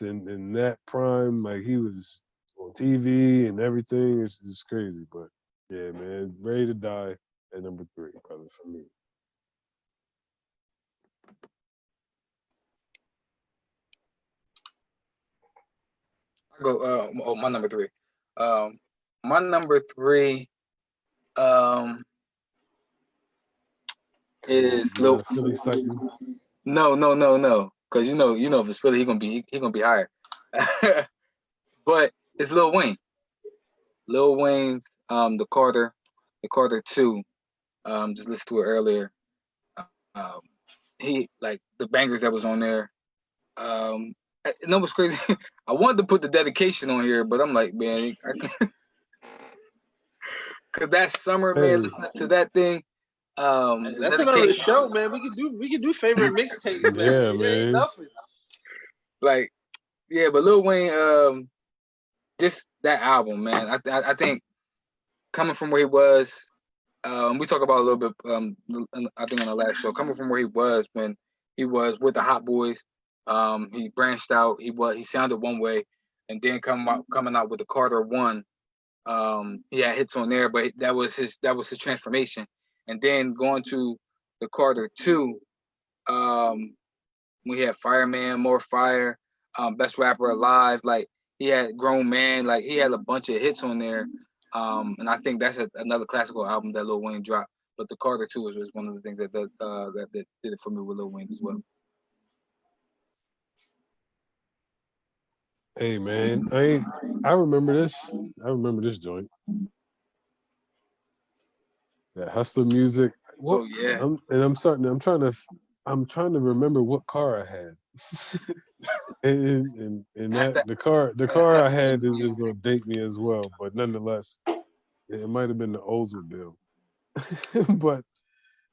in that prime, like he was on TV and everything. It's just crazy. But yeah, man, Ready to Die at number three, brother, for me. I go. Oh, my number three. Um, my number three. Um, is You got Lil. a Philly sighting. No, no, no, no. Cause if it's Philly, he gonna be higher. But it's Lil Wayne. Lil Wayne's the Carter Two. Just listened to it earlier. Um, he like the bangers that was on there. You know what's crazy? I wanted to put the dedication on here, but I'm like, man, cause that summer, man, Hey, listening to that thing, Hey, the that's another dedication, show, man. We could do favorite mixtapes, man. yeah, It ain't man. nothing. like, yeah, but Lil Wayne, just that album, man. I think coming from where he was, we talked about a little bit, I think on the last show, coming from where he was when he was with the Hot Boys, he branched out. He sounded one way, and then coming out with the Carter One, he had hits on there, but that was his transformation, and then going to the Carter Two, um, we had Fireman, More Fire, Best Rapper Alive. Like he had Grown Man. Like he had a bunch of hits on there. And I think that's another classical album that Lil Wayne dropped. But the Carter Two was one of the things that did it for me with Lil Wayne as well. Hey, man. I remember this. I remember this joint. That hustler music. What? Oh yeah, I'm trying to remember what car I had. And that's that the that car I hustler had is music. gonna date me as well, but nonetheless, it might have been the Oldsmobile. But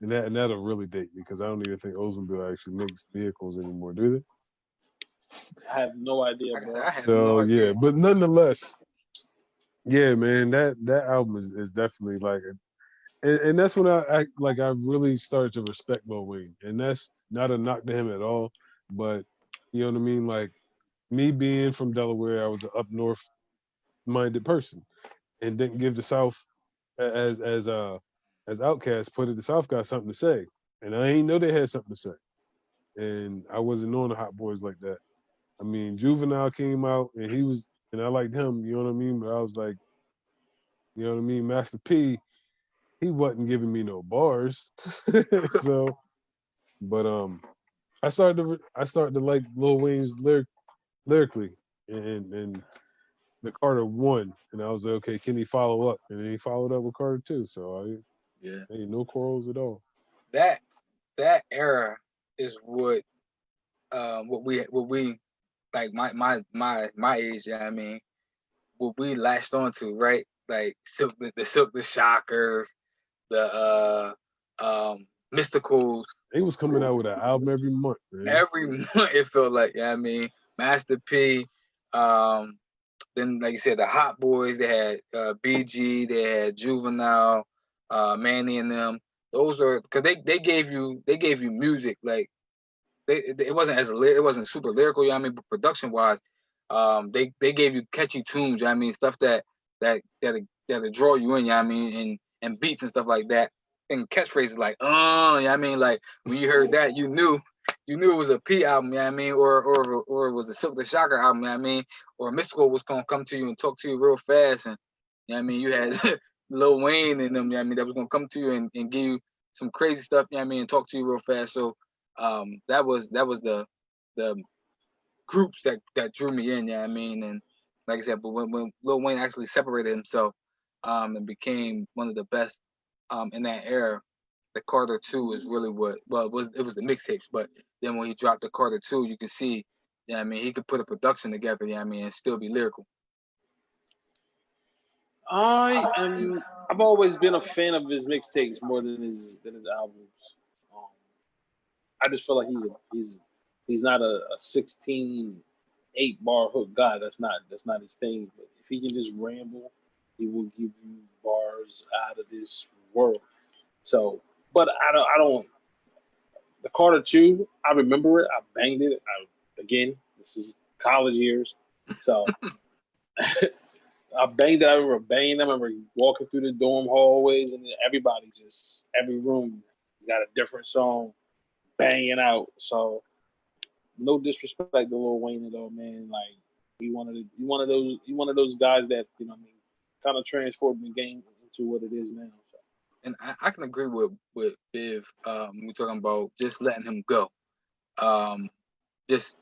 and that'll really date me because I don't even think Oldsmobile actually makes vehicles anymore, do they? I have no idea, Like I said, bro. I have no So yeah, idea. but nonetheless, yeah, man, that album is definitely like and that's when I really started to respect Lil Wayne. And that's not a knock to him at all, but you know what I mean? Like me being from Delaware, I was an up north minded person and didn't give the South as Outkast put it, the South got something to say. And I ain't know they had something to say. And I wasn't knowing the Hot Boys like that. I mean, Juvenile came out and he was and I liked him. You know what I mean? But I was like, you know what I mean? Master P, he wasn't giving me no bars. So, but I started to like Lil Wayne's lyrically, and the Carter won, and I was like, okay, can he follow up? And then he followed up with Carter too. So Yeah. I ain't no quarrels at all. That that era is what we like my age, yeah, I mean, what we latched onto, right? Like Silk the Shockers, the Mysticals. They was coming out with an album every month, man. Every month it felt like, yeah, I mean, Master P, um, then like you said, the Hot Boys, they had b.i.g, they had Juvenile, Manny and them. Those are because they gave you music like it wasn't it wasn't super lyrical, you know what I mean, but production wise, they gave you catchy tunes, you know what I mean, stuff that draw you in, you know what I mean, and beats and stuff like that, and catchphrases like you know what I mean, like when you heard that, you knew it was a P album, you know what I mean, or it was a Silk the Shocker album, you know what I mean, or Mystical was gonna come to you and talk to you real fast, and you know what I mean, you had Lil Wayne and them, you know what I mean, that was gonna come to you and give you some crazy stuff, you know what I mean, and talk to you real fast. So that was the groups that drew me in, yeah, I mean, and like I said, but when Lil Wayne actually separated himself, and became one of the best, in that era, the Carter Two is really it was the mixtapes, but then when he dropped the Carter Two, you can see, yeah, I mean, he could put a production together, yeah, I mean, and still be lyrical. I've always been a fan of his mixtapes more than his albums. Um, I just feel like he's not a 16 8 bar hook guy. That's not his thing. But if he can just ramble, he will give you bars out of this world. So, but I don't. The Carter Two, I remember it. I banged it. Again, this is college years, so I banged it. I remember banging them. I remember walking through the dorm hallways, and every room got a different song banging out. So no disrespect to Lil Wayne at all, man. Like he one of those guys that what I mean, kind of transformed the game into what it is now. So. And I can agree with Viv, when we're talking about just letting him go, um, just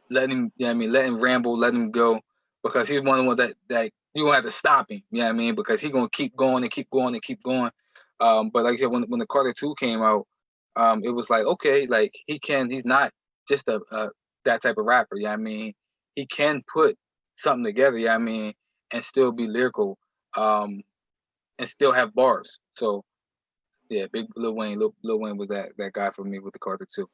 let him, you know what I mean, let him ramble, let him go, because he's one of the ones that you gonna have to stop him, you know what I mean, because he's gonna keep going and keep going and keep going. But like I said, when the Carter Two came out, it was like, okay, like he's not just a that type of rapper, you know what I mean, he can put something together, you know what I mean, and still be lyrical, um, and still have bars. So yeah, big Lil Wayne was that guy for me with the Carter Two.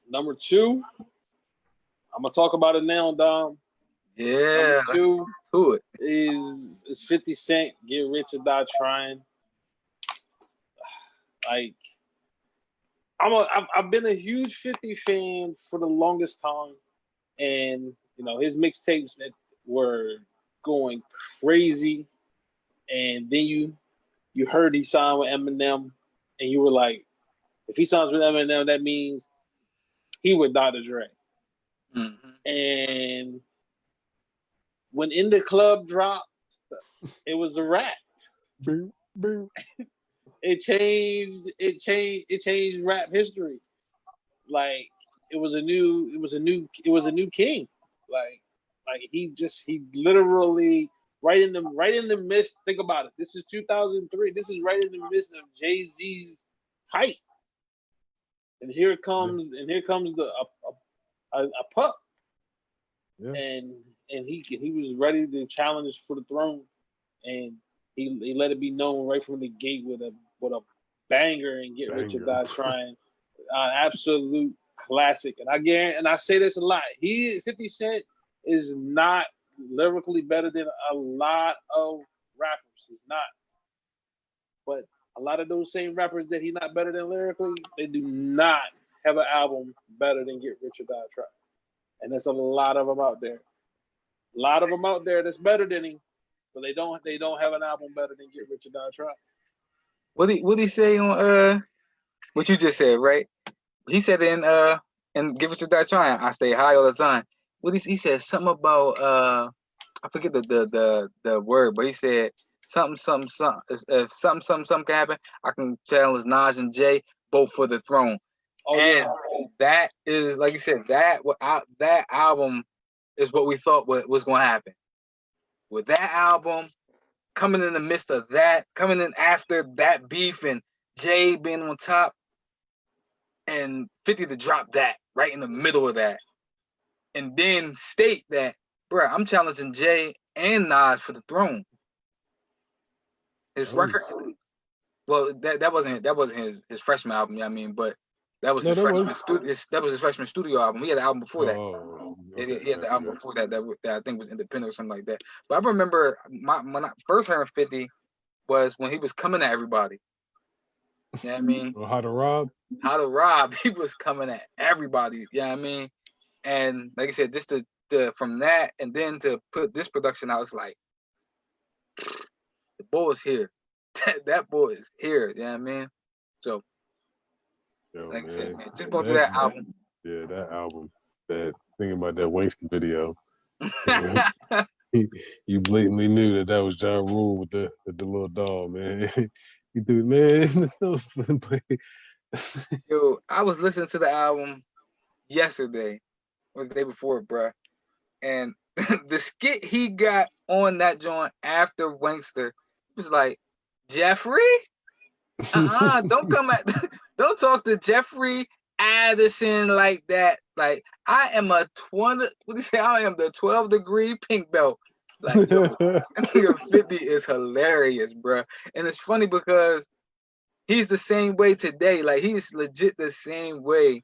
Number two, I'm gonna talk about it now, Dom. Number Yeah, let's two do it. is 50 Cent. Get Rich or Die Trying. Like I've been a huge 50 fan for the longest time, and his mixtapes that were going crazy, and then you heard he signed with Eminem, and you were like, if he signs with Eminem, that means he would Dr. Dre. Hmm. And when In the Club dropped, it was a wrap. Boom, boom. It changed rap history. Like it was a new king. He literally right in the midst. Think about it. This is 2003. This is right in the midst of Jay Z's height, and here Yeah, comes a pup, yeah, and he was ready to challenge for the throne, and he let it be known right from the gate with a banger and Get Rich or banger. Die Trying, an absolute classic. And I say this a lot. 50 Cent is not lyrically better than a lot of rappers. He's not. But a lot of those same rappers that he's not better than lyrically, they do not have an album better than Get Rich or Die Trying. And there's a lot of them out there. A lot of them out there that's better than him, but they don't have an album better than Get Rich or Die Trying. What he say on what you just said, right? He said in and give it to that trying. I stay high all the time. What he said something about I forget the word, but he said something. If something can happen, I can challenge Nas and Jay both for the throne. Oh And yeah. that is, like you said, that album is what we thought was going to happen. With that album coming in the midst of that, coming in after that beef and Jay being on top, and 50 to drop that right in the middle of that, and then state that, bro, I'm challenging Jay and Nas for the throne. His record, well, that wasn't his freshman album, you know what I mean, but that was his freshman studio. That was his freshman studio album. He had an album before that. Okay, He had the album before that I think was independent or something like that. But I remember when I first heard 50 was when he was coming at everybody. You know what I mean? Or How to Rob? How to Rob, he was coming at everybody. You know what I mean? And like I said, just to from that and then to put this production out, it's like the boy is here. That boy is here. You know what I mean? So, like I said, man, just go through that album. Yeah, that album. Thinking about that Wankster video. You blatantly knew that was Ja Rule with the little dog, man. You threw, man, it's no fun play. Yo, I was listening to the album yesterday or the day before, bruh, and the skit he got on that joint after Wankster was like, Jeffrey, don't come at, don't talk to Jeffrey Addison like that. Like, I am a 20. What do you say? I am the 12-degree pink belt. Like, yo, 50 is hilarious, bruh. And it's funny because he's the same way today. Like, he's legit the same way,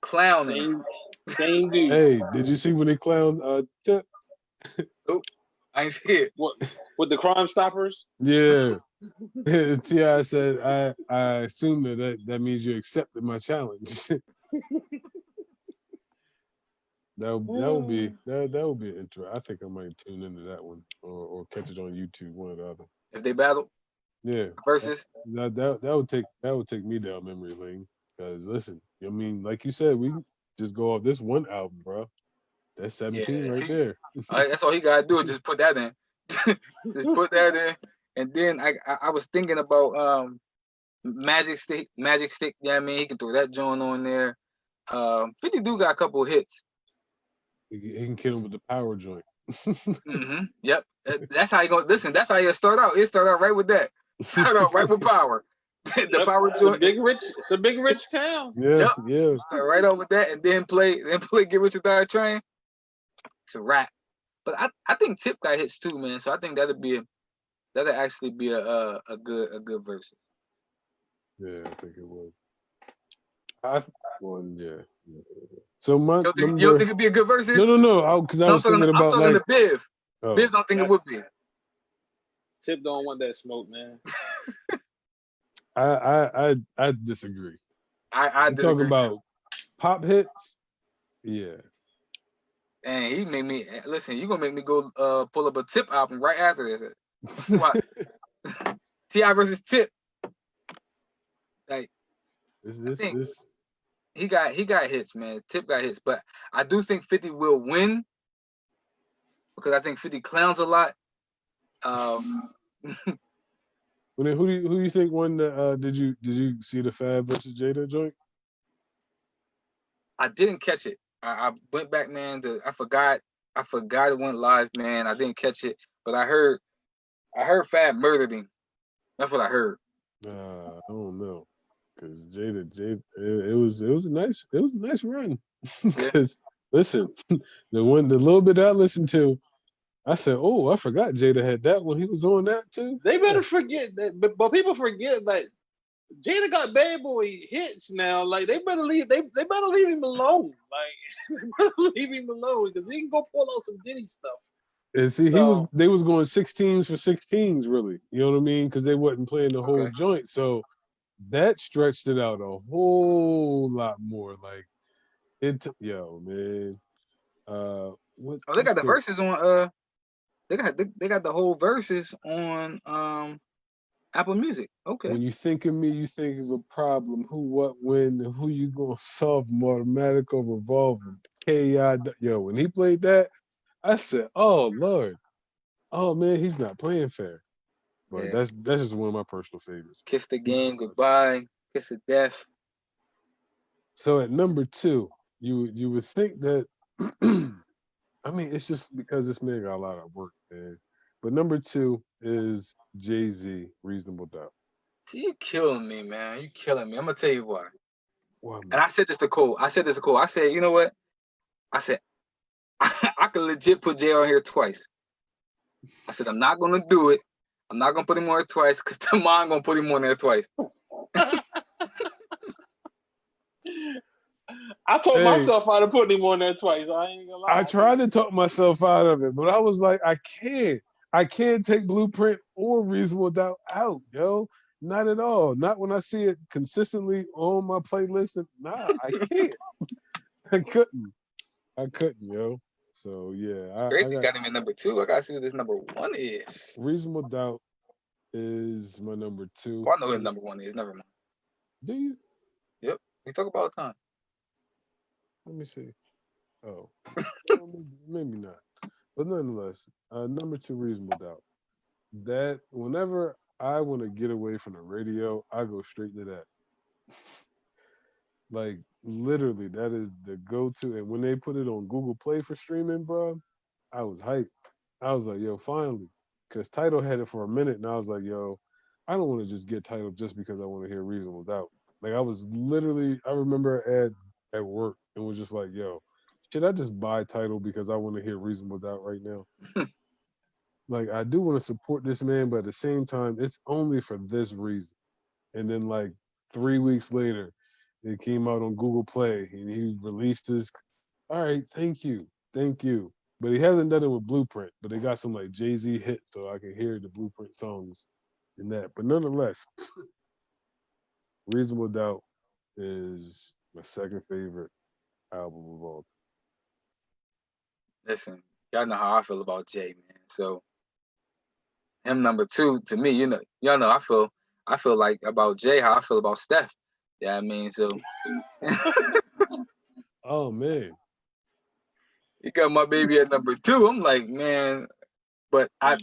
clowning. Same dude. Hey, did you see when they clowned Tip? Oh, I ain't see it. What with the Crime Stoppers? Yeah. T.I. said, I assume that means you accepted my challenge. that would be an intro. I think I might tune into that one or catch it on YouTube, one or the other. If they battle, yeah, versus that would take me down memory lane. Because listen, I mean, like you said, we just go off this one album, bro. That's 17 right there. That's all he gotta do is just put that in. Just put that in, and then I was thinking about Magic Stick. You know what I mean? He can throw that joint on there. 50 do got a couple of hits. He can kill him with the power joint. Yep. That's how you go. Listen, that's how you start out. You start out right with that. Start out right with power. The power joint. It's a big rich town. Yeah, yeah. Start right out with that, and then play Get Rich or Die Trying. It's a wrap. But I think Tip got hits too, man. So I think that'd actually be a good verse. Yeah, I think it would. Yeah. So my you don't think it'd be a good verse? No. Because I was thinking about I'm talking like to Biv. Biv don't think it would be. Tip don't want that smoke, man. I disagree. I disagree. Talking about pop hits, yeah. And he made me listen. You gonna make me go pull up a Tip album right after this? What? T.I. versus Tip. Like, he got hits, man. Tip got hits, but I do think 50 will win because I think 50 clowns a lot. Who do you think won the? Did you see the Fab versus Jada joint? I didn't catch it. I went back, man. I forgot it went live, man. I didn't catch it, but I heard Fab murdered him. That's what I heard. I don't know, because Jada, it was a nice run. Because listen, the little bit I listened to, I said, oh, I forgot Jada had that one. He was on that too. They better forget that, but people forget that Jada got Bad Boy hits now. Like they better leave him alone. Like they better leave him alone because he can go pull out some Diddy stuff. And see, they was going 16s for 16s, really. You know what I mean? Because they wasn't playing the whole joint, so that stretched it out a whole lot more. Like yo, man. They got the verses on. They got the whole verses on Apple Music. Okay. When you think of me, you think of a problem. Who, what, when, and who you gonna solve them? Automatic or revolving. K.I. Yo, when he played that, I said, "Oh Lord, oh man, he's not playing fair." But Yeah. that's just one of my personal favorites. Kiss the But game goodbye. Kiss of death. so at number two, you would think that. I mean, it's just because this man got a lot of work, man. But number two is Jay-Z, Reasonable Doubt. See, you killing me, man. You killing me. I'm gonna tell you why. Wow, And man. I said this to Cole. I said this to Cole. I said, you know what? I said I could legit put Jay on here twice. I said I'm not gonna do it. I'm not gonna put him on there twice because tomorrow I'm gonna put him on there twice. I told Hey, myself I'd have put him on there twice. I ain't gonna I lie. tried to talk myself out of it, but I was like, I can't. I can't take Blueprint or Reasonable Doubt out, yo. Not at all. Not when I see it consistently on my playlist. Nah, I can't. I couldn't. I couldn't, yo. So yeah, It's I crazy you got got him at number two. I gotta see what this number one is. Reasonable Doubt is my number two. Well, I know who his And number one is. Never mind. do you? Yep. We talk about all the time. Let me see. Oh, maybe not. But nonetheless, number two, Reasonable Doubt. That whenever I want to get away from the radio, I go straight to that. Like literally, that is the go-to. And when they put it on Google Play for streaming, bro, I was hyped. I was like, yo, finally, because Title had it for a minute, and I was like, yo, I don't want to just get Title just because I want to hear Reasonable Doubt. Like I was literally, I remember at work and was just like, yo, should I just buy Title because I want to hear Reasonable Doubt right now? Like I do want to support this man, but at the same time, it's only for this reason. And then like 3 weeks later, it came out on Google Play and he released his. All right, thank you. But he hasn't done it with Blueprint. But they got some like Jay-Z hits, so I can hear the Blueprint songs in that. But nonetheless, Reasonable Doubt is my second favorite album of all. Listen, y'all know how I feel about Jay, man. So him number two to me, y'all know I feel like about Jay how I feel about Steph. Yeah, I mean, so Oh man, he got my baby at number two. I'm like, man, but I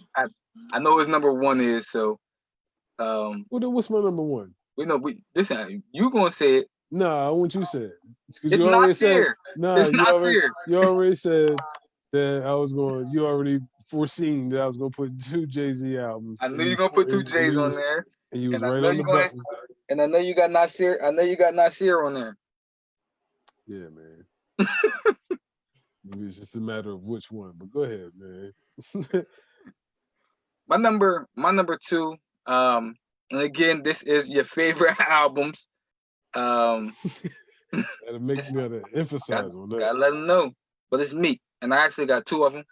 know his number one is so what's my number one? we know we listen, you gonna say it. Nah, I want you to say it because It's you already said. Nasir. Nah, It's Nasir. you already said that I was going. You already foreseen that I was going to put two Jay Z albums, I knew you're gonna put two J's on there. and you was And I right know on you're the gonna button. and I know you got Nasir. I know you got Nasir on there. Yeah, man. It's just a matter of which one. But go ahead, man. My number two, and again, this is your favorite albums. Um Gotta make it's gotta got emphasize on that. gotta let them know. But it's Meek. And I actually got two of them.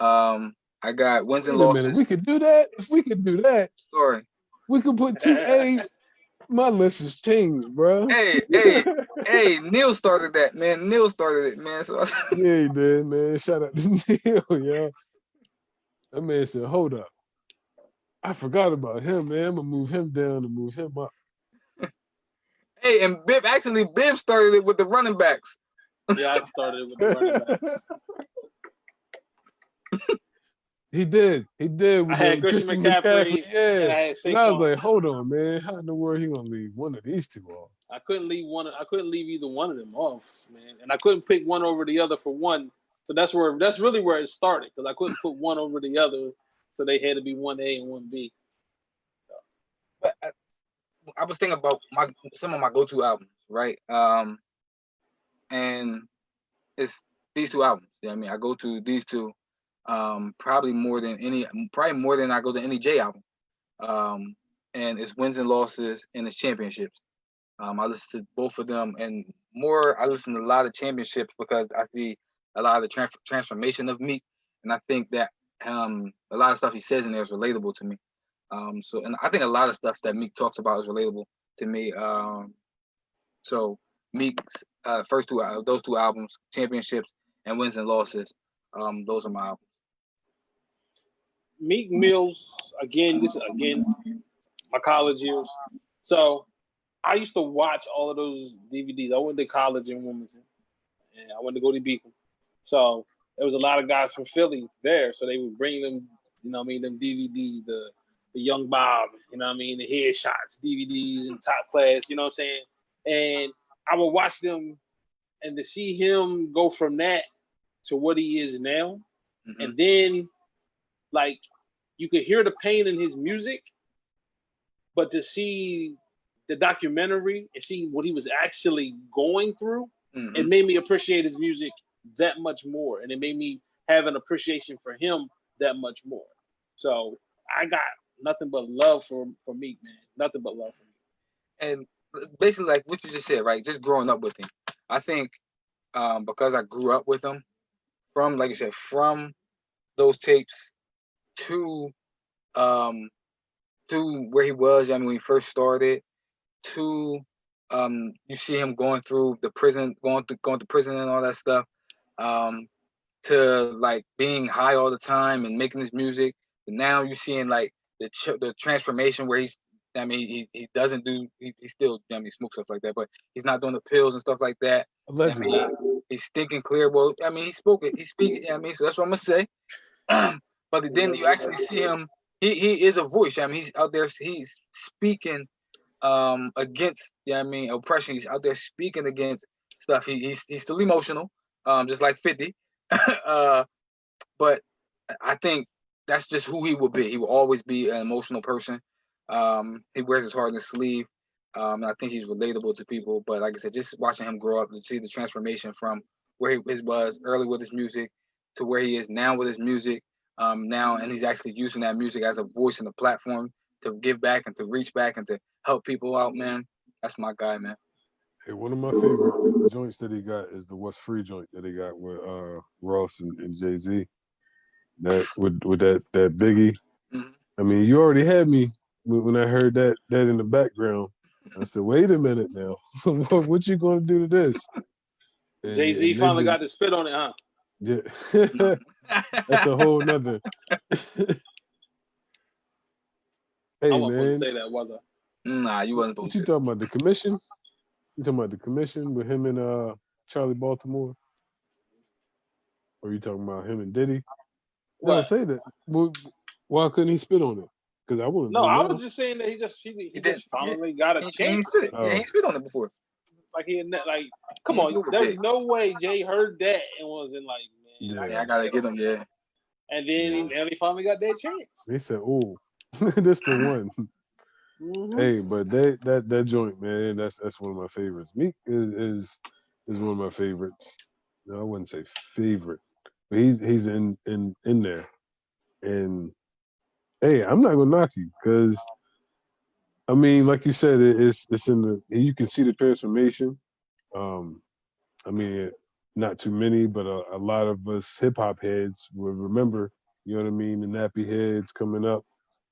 I got wins and Wait a minute, losses. we could do that. If we could do that, Sorry. we could put two A. My list is changed, bro. Hey, hey, hey, Neil started that, man. Neil started it, man. So Yeah, he did, man. Shout out to Neil, yo. That man said, "Hold up, I forgot about him, man. I'm gonna move him down and move him up." hey, and Biv started it with the running backs. Yeah, I started with the running backs. He did. He did I with had the Christian Christian McCaffrey McCaffrey. Yeah. and I had And I was Saquon. like, hold on, man. How in the world he gonna leave one of these two off? I couldn't leave one. I couldn't leave either one of them off, man. And I couldn't pick one over the other for one. So that's really where it started because I couldn't put one over the other. So they had to be one A and one B. But I was thinking about some of my go-to albums, right? And it's these two albums. You know what I mean? I go to these two probably more than I go to any J album. And it's wins and losses and it's championships. I listen to both of them and more. I listen to a lot of championships because I see a lot of the transformation of Meek, and I think that a lot of stuff he says in there is relatable to me. And I think a lot of stuff that Meek talks about is relatable to me. So Meek's first those two albums, championships and wins and losses, those are my albums. Meek Mills again. my college years. So I used to watch all of those DVDs. I went to college in Wilmington, and I went to go to Beacon. So there was a lot of guys from Philly there. So they would bring them, them DVDs, the Young Bob, the Headshots DVDs and Top Class, you know what I'm saying? And I would watch them, and to see him go from that to what he is now, and then like you could hear the pain in his music, but to see the documentary and see what he was actually going through, it made me appreciate his music that much more, and it made me have an appreciation for him that much more. So I got nothing but love for Meek, man. Nothing but love for Meek. And basically, like what you just said, right? Just growing up with him, I think because I grew up with him, from like you said, from those tapes to where he was, when he first started, to you see him going through the prison, going to prison and all that stuff, to like being high all the time and making his music. And now you're seeing like the transformation where he doesn't do, he still, smokes stuff like that, but he's not doing the pills and stuff like that. Allegedly. He's thinking clear. Well, he spoke it. He speak it. So that's what I'm gonna say. But then you actually see him. He is a voice. He's out there. He's speaking against. Oppression. He's out there speaking against stuff. He's still emotional, just like 50. But I think that's just who he will be. He will always be an emotional person. He wears his heart on his sleeve. And I think he's relatable to people. But like I said, just watching him grow up to see the transformation from where he was early with his music to where he is now with his music. Now, and he's actually using that music as a voice and a platform to give back and to reach back and to help people out, man. That's my guy, man. Hey, one of my favorite joints that he got is the What's Free joint that he got with Ross and Jay-Z. That with that Biggie. You already had me when I heard that in the background. I said, wait a minute now. what you gonna do to this? Jay-Z finally got to spit on it, huh? Yeah. That's a whole nother. Hey, I wasn't man. supposed to say that, was I? Nah, you wasn't supposed to. What you talking about? The commission? You talking about the commission with him and Charlie Baltimore? Or you talking about him and Diddy? No, say that. Well, why couldn't he spit on it? Because I wouldn't. No, I was just saying that he just finally got a chance. He spit. Yeah, he spit on it before. Like come on, there's no way Jay heard that and wasn't like, man, I gotta get him. Yeah. And then he finally got that chance. He said, "Oh, this the one." Hey, but that joint, man, that's one of my favorites. Meek is one of my favorites. No, I wouldn't say favorite, but he's in there. And hey, I'm not gonna knock you because like you said, it's in the, you can see the transformation. Not too many, but a lot of us hip hop heads will remember, you know what I mean, the nappy heads coming up.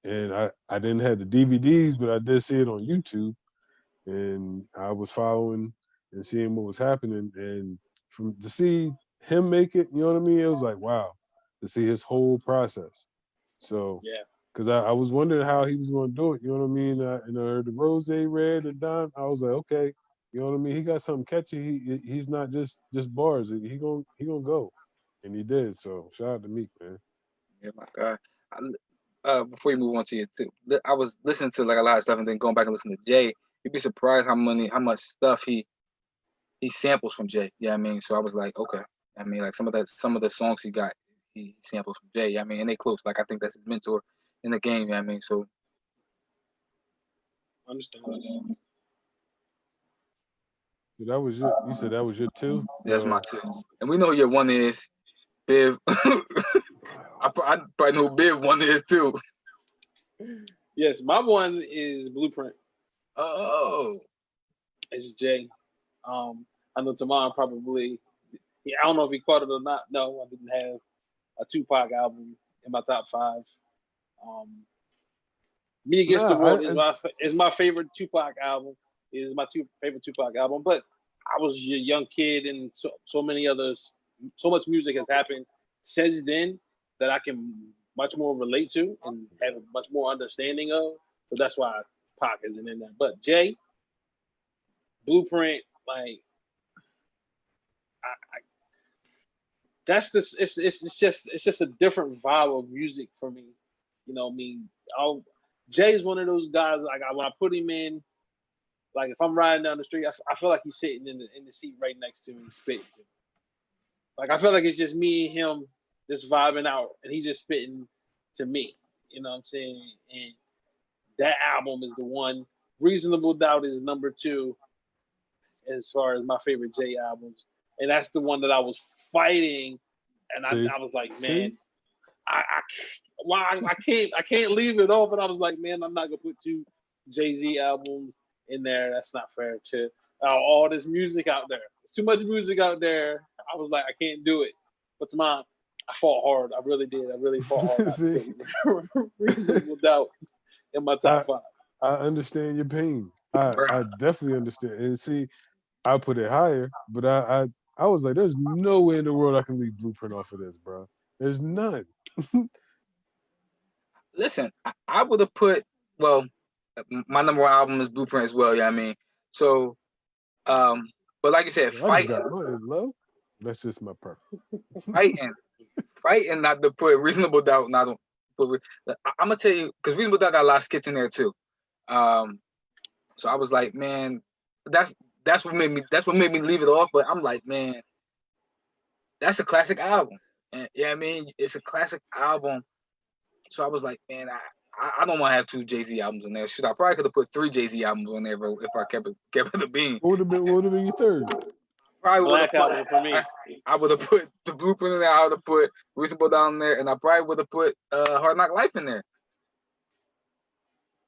And I didn't have the DVDs, but I did see it on YouTube, and I was following and seeing what was happening, and to see him make it, you know what I mean, it was like, wow, to see his whole process. So because I was wondering how he was going to do it, you know what I mean, and I heard the Rose Red and Don, I was like, okay, you know what I mean, he got something catchy. He's not just bars. He gonna go, and he did. So shout out to Meek, man. Yeah, my God. Before you move on to you too, I was listening to like a lot of stuff and then going back and listening to Jay. You'd be surprised how much stuff he samples from Jay. Yeah, so I was like, okay. Like some of the songs he samples from Jay. And they close. Like I think that's his mentor in the game. So. Understand. So that was you said that was your two? That's my two. And we know who your one is, Biv. I probably know who Biv one is too. Yes, my one is Blueprint. Oh. It's Jay. I know Tamar probably, I don't know if he caught it or not. No, I didn't have a Tupac album in my top 5. Me Against the World is my favorite Tupac album. It is my favorite Tupac album. But I was a young kid, and so many others, so much music has happened since then that I can much more relate to and have a much more understanding of. so that's why Pac isn't in there. But Jay, Blueprint, like I, that's this. It's just a different vibe of music for me. You know, what I mean, Jay's one of those guys. Like when I put him in, like if I'm riding down the street, I feel like he's sitting in the seat right next to me, spitting to me. Like I feel like it's just me and him just vibing out, and he's just spitting to me. You know what I'm saying? And that album is the one. Reasonable Doubt is number two as far as my favorite Jay albums, and that's the one that I was fighting, and See, I was like, see, man, I can't leave it off, and I was like, man, I'm not gonna put two Jay-Z albums in there. That's not fair to all this music out there. There's too much music out there. I was like, I can't do it. But to mine, I fought hard. I really did. I really fought hard not see. to put Reasonable Doubt in my top I five. I understand your pain. I Bruh. definitely understand. And see, I put it higher, but I was like, there's no way in the world I can leave Blueprint off of this, bro. There's none. Listen, I would have put, well, my number one album is Blueprint as well. Yeah, I mean, so, um, but like you said, I just got mine low. That's just my preference. fighting, fighting, not to put Reasonable Doubt, not to put. I'm gonna tell you, because Reasonable Doubt got a lot of skits in there too. Um, so I was like, man, that's that's what made me leave it off. But I'm like, man, that's a classic album, and yeah, I mean, it's a classic album. So I was like, man, I don't want to have two Jay Z albums in there. Shoot, I probably could have put three Jay Z albums on there, bro, if I kept it a bean. What would have been your third? Probably would have Black put. Album for me. I would have put the Blueprint in there. I would have put Reasonable Down there, and I probably would have put Hard Knock Life in there.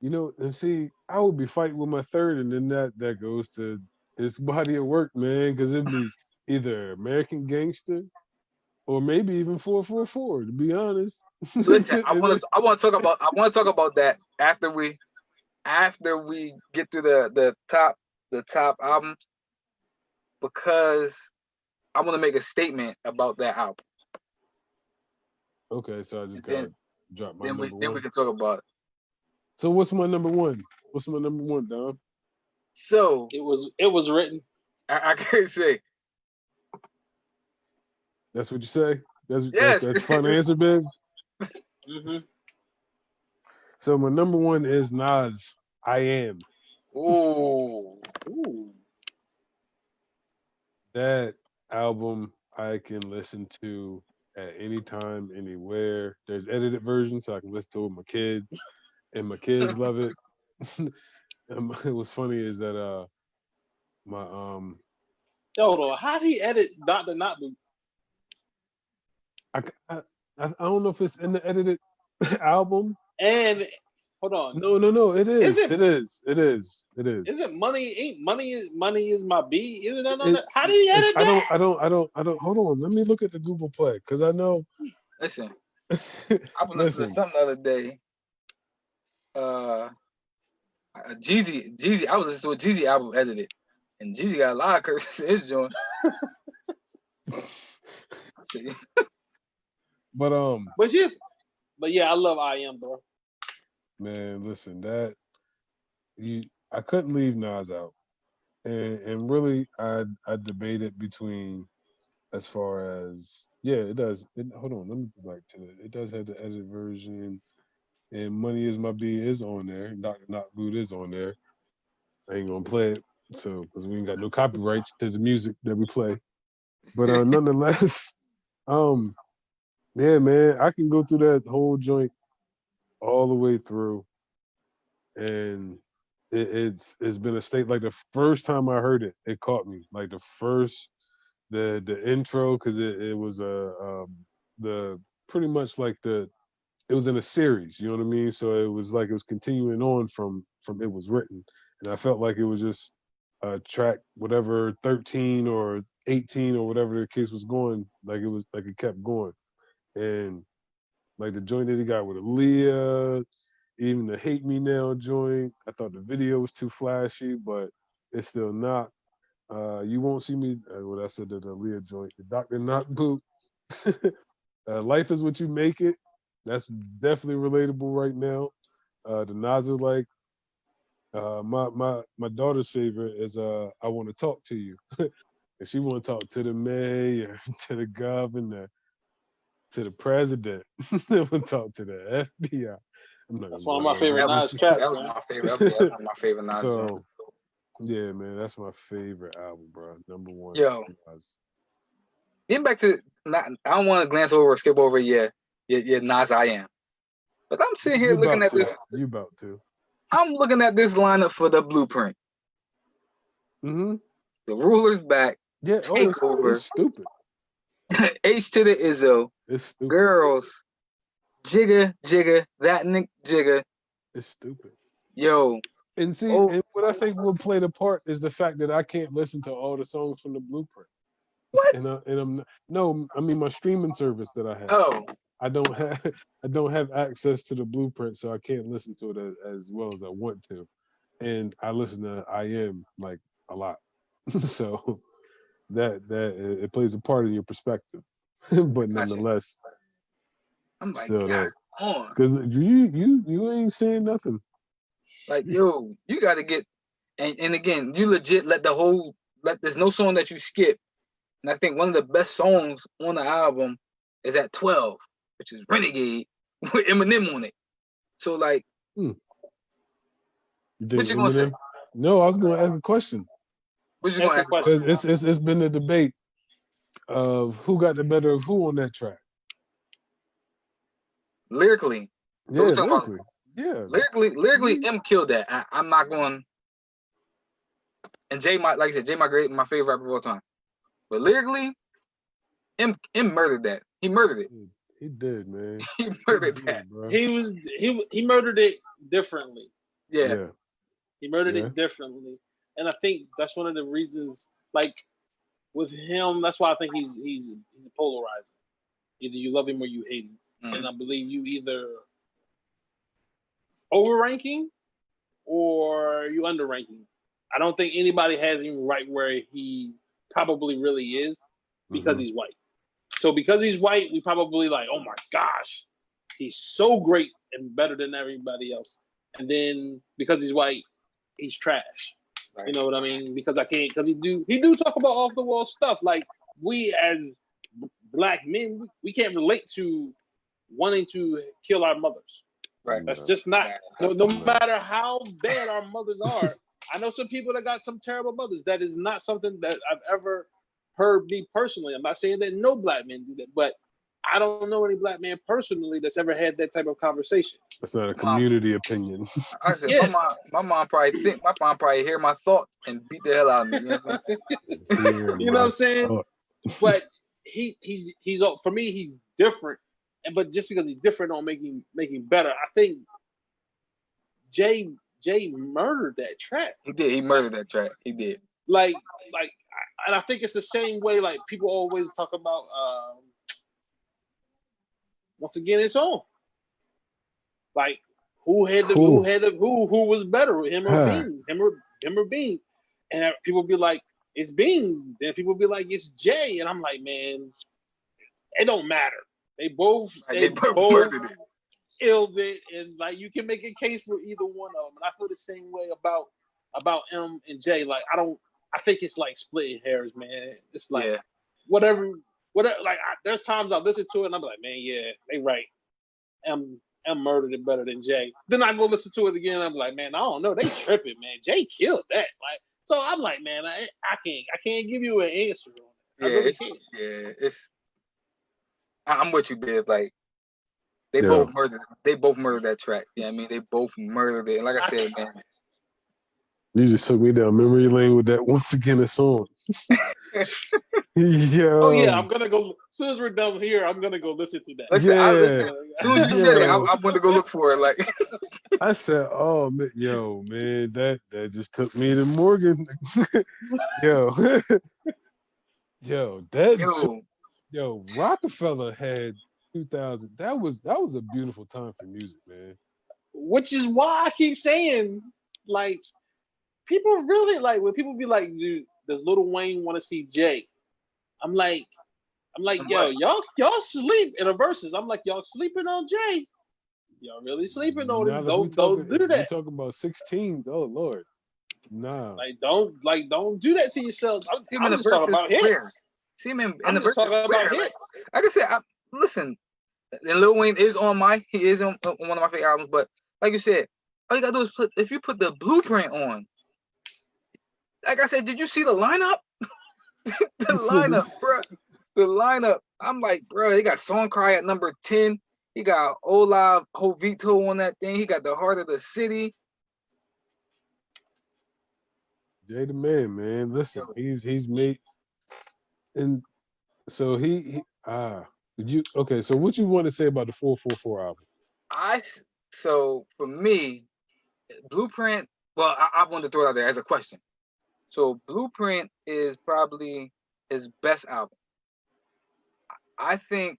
You know, and see, I would be fighting with my third, and then that goes to his body of work, man, because it'd be either American Gangster or maybe even 444. To be honest, Listen, And it- I want to talk about that after we get through the top albums, because I want to make a statement about that album. okay, so I just And gotta drop my number then we one. can talk about it. So what's my number one? What's my number one, Dom? So It was written. I can't say That's what you say. yes. That's fun answer, babe. Hmm. So my number one is Nas. I Am. Ooh, Ooh. That album I can listen to at any time, anywhere. There's edited versions, so I can listen to it with my kids, and my kids love it. What's funny is that my Hold on. How did he edit Doctor Not Boot? I, I I don't know if it's in the edited album. And hold on. No, it is. Is it It is. It is. It is. isn't money is my B? Isn't that on It, that? How did he edit that? I don't. Hold on. Let me look at the Google Play because I know. listen, I was listening to Listen, something the other day. Jeezy. I was listening to a Jeezy album edited, and Jeezy got a lot of curses in his joint. See, but But yeah, I love I Am, bro. man, listen, that I couldn't leave Nas out, and really, I debated between as far as yeah, it does. Hold on, let me go back to it. It does have the edited version, and Money Is My B is on there. Doctor Not Boot is on there. I ain't gonna play it, so because we ain't got no copyrights to the music that we play. But nonetheless, um, yeah, man, I can go through that whole joint all the way through, and it's been a state like the first time I heard it, it caught me. Like the first the intro, because it was the pretty much like it was in a series, you know what I mean? So it was like it was continuing on from it was written, and I felt like it was just track whatever 13 or 18 or whatever the case was going, like it was like it kept going, and like the joint that he got with Aaliyah, even the Hate Me Now joint. I thought the video was too flashy, but it's still not. You won't see me. What I said, the Aaliyah joint, the Doctor Not Boot. Life is what you make it. That's definitely relatable right now. The Nas is like My daughter's favorite is I Want to Talk to You. And she want to talk to the mayor, to the governor, to the president. They want to talk to the FBI. I'm not That's gonna one go of my all the way favorite That was Nas through. tracks, that was man. my favorite. Yeah, that's one of my favorite Nas joints. So yeah, man, that's my favorite album, bro. Number one. Yo, Nas. getting back to not, I don't want to glance over or skip over your Nas I Am, but I'm sitting here You looking about at this. to? You about to? I'm looking at this lineup for the Blueprint. Mm-hmm. The Ruler's back, Yeah. Oh, it's Takeover, stupid. H to the Izzo, It's stupid. Girls, Jigga Jigga, that Nick Jigga. It's stupid. Yo, And see, oh and what I think will play the part is the fact that I can't listen to all the songs from the Blueprint. what? And I'm not, no, I mean my streaming service that I have. Oh, I don't have I don't have access to the Blueprint, so I can't listen to it as well as I want to. And I listen to I Am like a lot, so that it plays a part in your perspective. But gotcha. nonetheless, I'm like, still God, that on. because you ain't saying nothing. Like, yo, you got to get, and again, you legit let there's no song that you skip. And I think one of the best songs on the album is at 12, which is Renegade with Eminem on it. So, like, Hmm. You what think you gonna say? Eminem? No, I was going to ask a question What you Ask gonna the ask? question. because it's been a debate of who got the better of who on that track. Lyrically. So we're Yeah, talking about lyrically. Yeah. lyrically, Mhm. M killed that. I'm not going. And Jay, like I said, Jay, my favorite rapper of all time. But lyrically, M murdered that. He murdered it. He did, man. He He murdered that. did, bro. He murdered it differently. Yeah. Yeah, He murdered yeah. it differently, and I think that's one of the reasons. Like with him, that's why I think he's polarizing. Either you love him or you hate him, and Mm. I believe you either overranking or you underranking. I don't think anybody has him right where he probably really is because Hmm. he's white. So because he's white, we probably like, oh my gosh, he's so great and better than everybody else. And then because he's white, he's trash. You Right. know what I mean? Because I can't because he do talk about off the wall stuff. Like we as black men, we can't relate to wanting to kill our mothers. Right. That's No, just not no no. matter how bad our mothers are. I know some people that got some terrible mothers. That is not something that I've ever heard me personally. I'm not saying that no black men do that, but I don't know any black man personally that's ever had that type of conversation. That's not a Mom, community opinion. I said Yes. my mom probably hear my thought and beat the hell out of me. You know what I'm saying? Hear You know what my I'm saying? thought. But he's for me he's different, but just because he's different don't make him better. I think Jay Jay murdered that track. He did. He murdered that track. He did. Like, and I think it's the same way. Like people always talk about. Once again, it's on. Like Cool. who was better, him or Huh. Beans, him or Beans, and people be like it's Beans, then people be like it's Jay, and I'm like man, it don't matter. They both Like, they they both both murdered it. killed it, and like you can make a case for either one of them. And I feel the same way about M and J. Like I don't, I think it's like splitting hairs, man. It's like Yeah. whatever, whatever. Like there's times I listen to it and I'm like, man, yeah, they right. M murdered it better than Jay. Then I go listen to it again. I'm like, man, I don't know. They tripping, man. Jay killed that. Like, so I'm like, man, I can't give you an answer on it. I Yeah. really can't. It's. I'm with you, Biz. Like Yeah. they both murdered that track. Yeah, I mean they both murdered it. And like I said, man, You just took me down memory lane with that once again a song. Oh yeah, Yo. I'm gonna go. As soon as we're done here, I'm gonna go listen to that. listen, Yeah. listen. As soon as you said it, Yo. I went to go look for it. Like, I said, oh man, yo, man, that just took me to Morgan. Yo. Yo, yo, yo, Rockefeller had 2000. That was a beautiful time for music, man. Which is why I keep saying, like, people really like when people be like, dude, does Little Wayne want to see Jay? I'm like, and yo, what? y'all sleep in a verses. I'm like, y'all sleeping on Jay. Y'all really sleeping on him. Not if we Don't talking do if we that. talking about 16s. Oh Lord, nah. Don't do that to yourself. See him in I'm the just talking verses about rare. hits. See him in I'm the just verses talking about rare. hits. Like I said, listen. And Lil Wayne is on he is on one of my favorite albums. But like you said, all you gotta do is if you put the Blueprint on. Like I said, did you see the lineup? The lineup, bro. The lineup. I'm like, bro, he got Song Cry at number 10. He got Olav Hovito on that thing. He got the Heart of the City. Jay the man. Listen, Yo, he's made, and so you okay? So what you want to say about the 444 album? so for me, Blueprint. Well, I wanted to throw it out there as a question. So Blueprint is probably his best album. I think.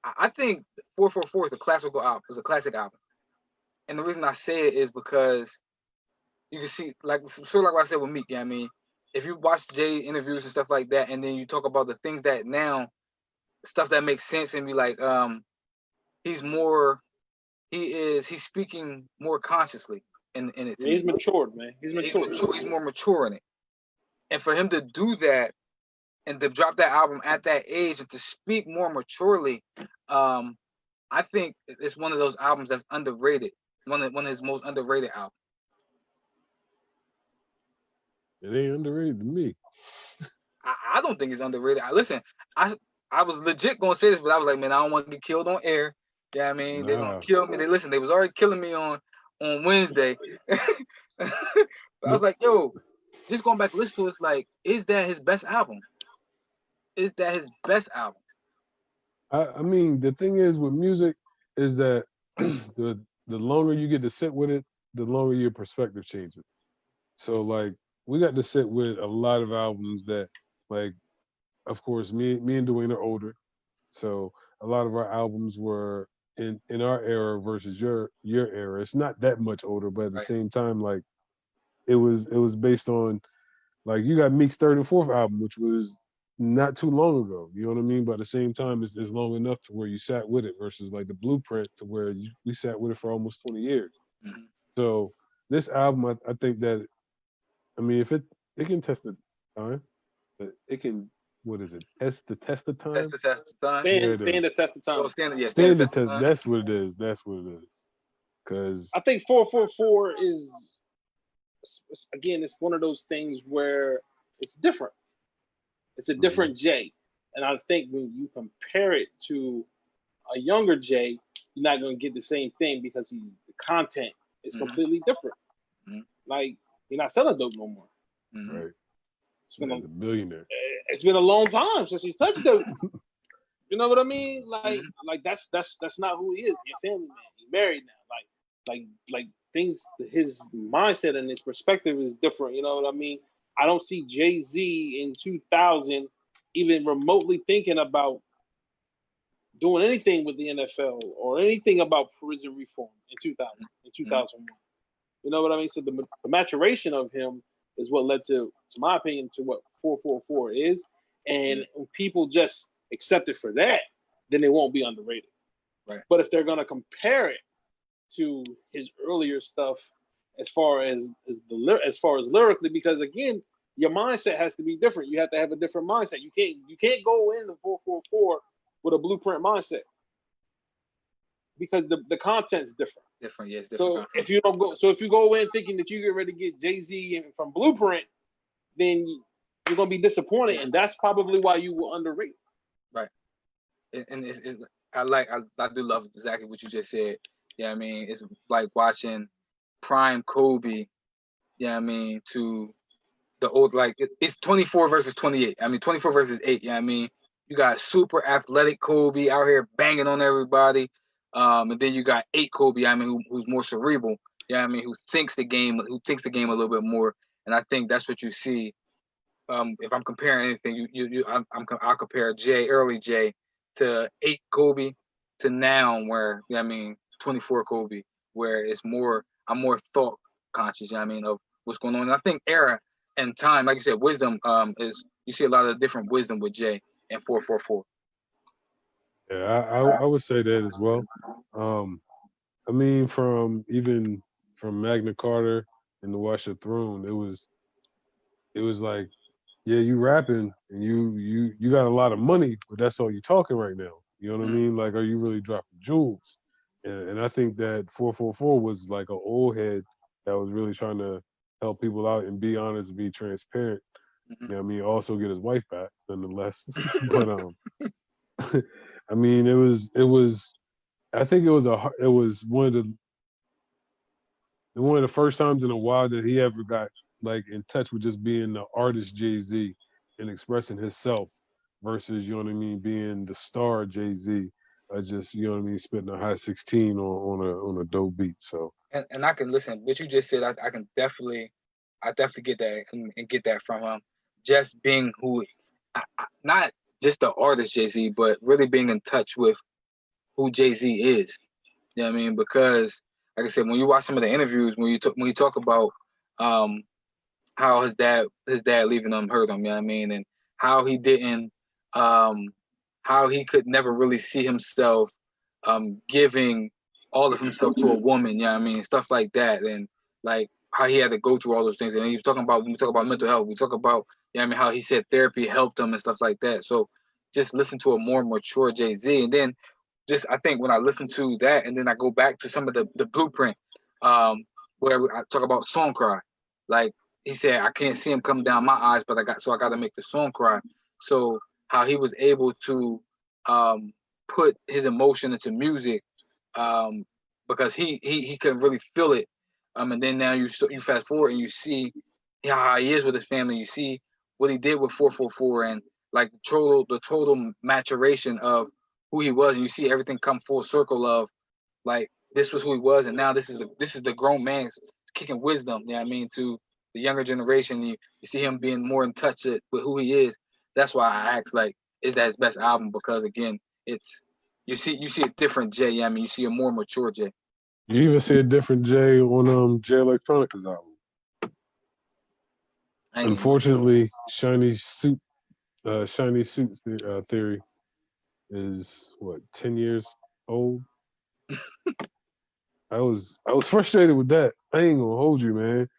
I think 444 is a classical album. It's a classic album, and the reason I say it is because you can see, like, sort of like what I said with Meek. Yeah, I mean, if you watch Jay interviews and stuff like that, and then you talk about the things that now, stuff that makes sense, and be like, he's more, he's speaking more consciously in it to He's me. matured, man. He's matured. He's more mature in it, and for him to do that and to drop that album at that age and to speak more maturely, I think it's one of those albums that's underrated. One of his most underrated albums. It ain't underrated to me. I don't think it's underrated. Listen, I was legit gonna say this, but I was like, man, I don't want to get killed on air. Yeah, I mean, they're gonna Nah, kill me. They was already killing me on Wednesday. But I was but like, yo, just going back to listen to it, it's like, is that his best album? Is that his best album? I mean, the thing is with music is that the longer you get to sit with it, the longer your perspective changes. So like we got to sit with a lot of albums that like of course me and Dwayne are older. So a lot of our albums were in our era versus your era. It's not that much older, but at the Right. same time, like it was based on like you got Meek's third and fourth album, which was not too long ago. You know what I mean? But at the same time, it's long enough to where you sat with it versus like the Blueprint to where we sat with it for almost 20 years. Mm-hmm. So this album, I think that I mean, if it can test the time, it can what is it? Test the test of Test time. the test of time. There it Stand is. the test of Oh, time. stand the Standard test of test. time. That's what it is. That's what it is. Cause I think 444 is again. It's one of those things where it's different. It's a mhm, different Jay, and I think when you compare it to a younger Jay, you're not going to get the same thing because the content is Mm-hmm. completely different. Mm-hmm. Like you're not selling dope no more. Mm-hmm. right. It's This been a man's a millionaire. it's been a long time since he's touched dope. You know what I mean? Mm-hmm. Like that's not who he is. He a family man. He married now. Like things. His mindset and his perspective is different. You know what I mean? I don't see Jay Z in 2000 even remotely thinking about doing anything with the NFL or anything about prison reform in 2000 in Mm-hmm. 2001. You know what I mean? So the maturation of him is what led to my opinion, to what 444 is. And when people just accept it for that, then it won't be underrated. Right. But if they're gonna compare it to his earlier stuff, as far as lyrically, because again, your mindset has to be different. You have to have a different mindset. You can't go into 444 with a blueprint mindset because the content's different. Different, yes, different So content. if you go in thinking that you get ready to get Jay Z from Blueprint, then you're gonna be disappointed, and that's probably why you will underrate. Right. And I do love exactly what you just said. Yeah, I mean, it's like watching prime Kobe. Yeah, I mean, to the old, like it's 24 versus 28. I mean, 24 versus 8. Yeah, I mean, you got super athletic Kobe out here banging on everybody. And then you got 8 Kobe. I mean, who's more cerebral. Yeah, I mean, who thinks the game a little bit more. And I think that's what you see. If I'm comparing anything, I'll compare early Jay to 8 Kobe to now, where yeah, I mean 24 Kobe, where I'm more thought conscious. You know what I mean, of what's going on. And I think era and time, like you said, wisdom is you see a lot of different wisdom with Jay and 444. Yeah, I would say that as well. Um, I mean, from Magna Carta and the Watch the Throne, it was like, yeah, you rapping and you got a lot of money, but that's all you talking right now. You know what I Mm, mean? Like, are you really dropping jewels? And I think that 444 was like an old head that was really trying to help people out and be honest, be transparent. mhm. You know what I mean? Also get his wife back, nonetheless. But I mean, it was. I think it was one of the first times in a while that he ever got like in touch with just being the artist Jay Z and expressing himself versus, you know what I mean, being the star Jay Z. Just, you know what I mean, spitting a high 16 on a dope beat. So And I can listen. What you just said, I can I definitely get that and get that from him. Just being not just the artist Jay Z, but really being in touch with who Jay Z is. You know what I mean? Because like I said, when you watch some of the interviews, when you talk about um how his dad leaving him hurt him, you know what I mean, and how he didn't um how he could never really see himself giving all of himself to a woman, you know what I mean, stuff like that, and like how he had to go through all those things. And he was talking about when we talk about mental health, we talk about, you know what I mean, how he said therapy helped him and stuff like that. So just listen to a more mature Jay Z, and then just I think when I listen to that, and then I go back to some of the blueprint, um, where I talk about song cry, like he said, I can't see him coming down my eyes, but I got to make the song cry. So how he was able to um, put his emotion into music, um, because he couldn't really feel it, and then now you fast forward and you see how he is with his family. You see what he did with 444 and like the total maturation of who he was, and you see everything come full circle of like this was who he was, and now this is the grown man's kicking wisdom. You know what I mean, to the younger generation. You see him being more in touch with who he is. That's why I asked, like, is that his best album? Because again, it's you see a different Jay. Yeah, I mean, you see a more mature Jay. you even see a different Jay on Jay Electronica's album. I ain't even listen to it. Unfortunately, Shiny Suit Theory is what 10 years old. I was frustrated with that. I ain't gonna hold you, man.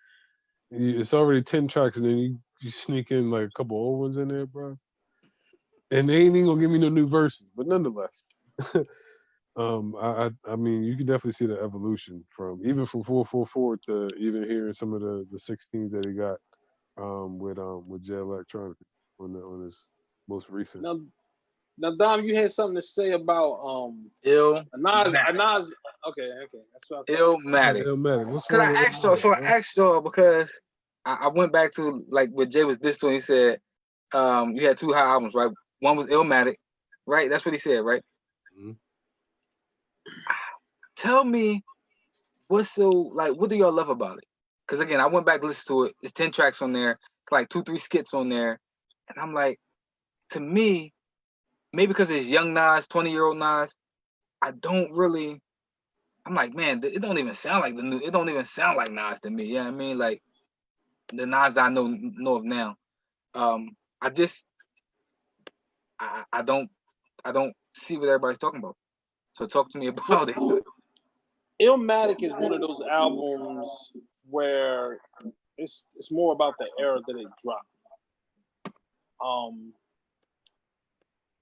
It's already 10 tracks, and then you sneak in like a couple old ones in there, bro. And they ain't even gonna give me no new verses, but nonetheless, I mean, you can definitely see the evolution from 444 to even hearing some of the 16s that he got with Jay Electronica on his most recent. Now, now, Dom, you had something to say about a Illmatic, Nas. Okay, okay, that's what I thought. Yeah, Illmatic. Illmatic. What's Cause wrong I with asked y'all, Illmatic, so I man? asked y'all because I went back to like what Jay was this to. He said, you had two hot albums, right? One was Illmatic, right? That's what he said, right? Mhm. Tell me what's so like. What do y'all love about it? Because again, I went back to listen to it. It's 10 tracks on there. It's like two, three skits on there, and I'm like, to me, maybe because it's young Nas, 20-year-old Nas, I don't really. I'm like, man, it don't even sound like the new. It don't even sound like Nas to me. Yeah, you know what I mean, like the Nas that I know of now. I just I, I don't I don't see what everybody's talking about. So talk to me Well, about it. Illmatic is one of those albums where it's more about the era that it dropped. Um,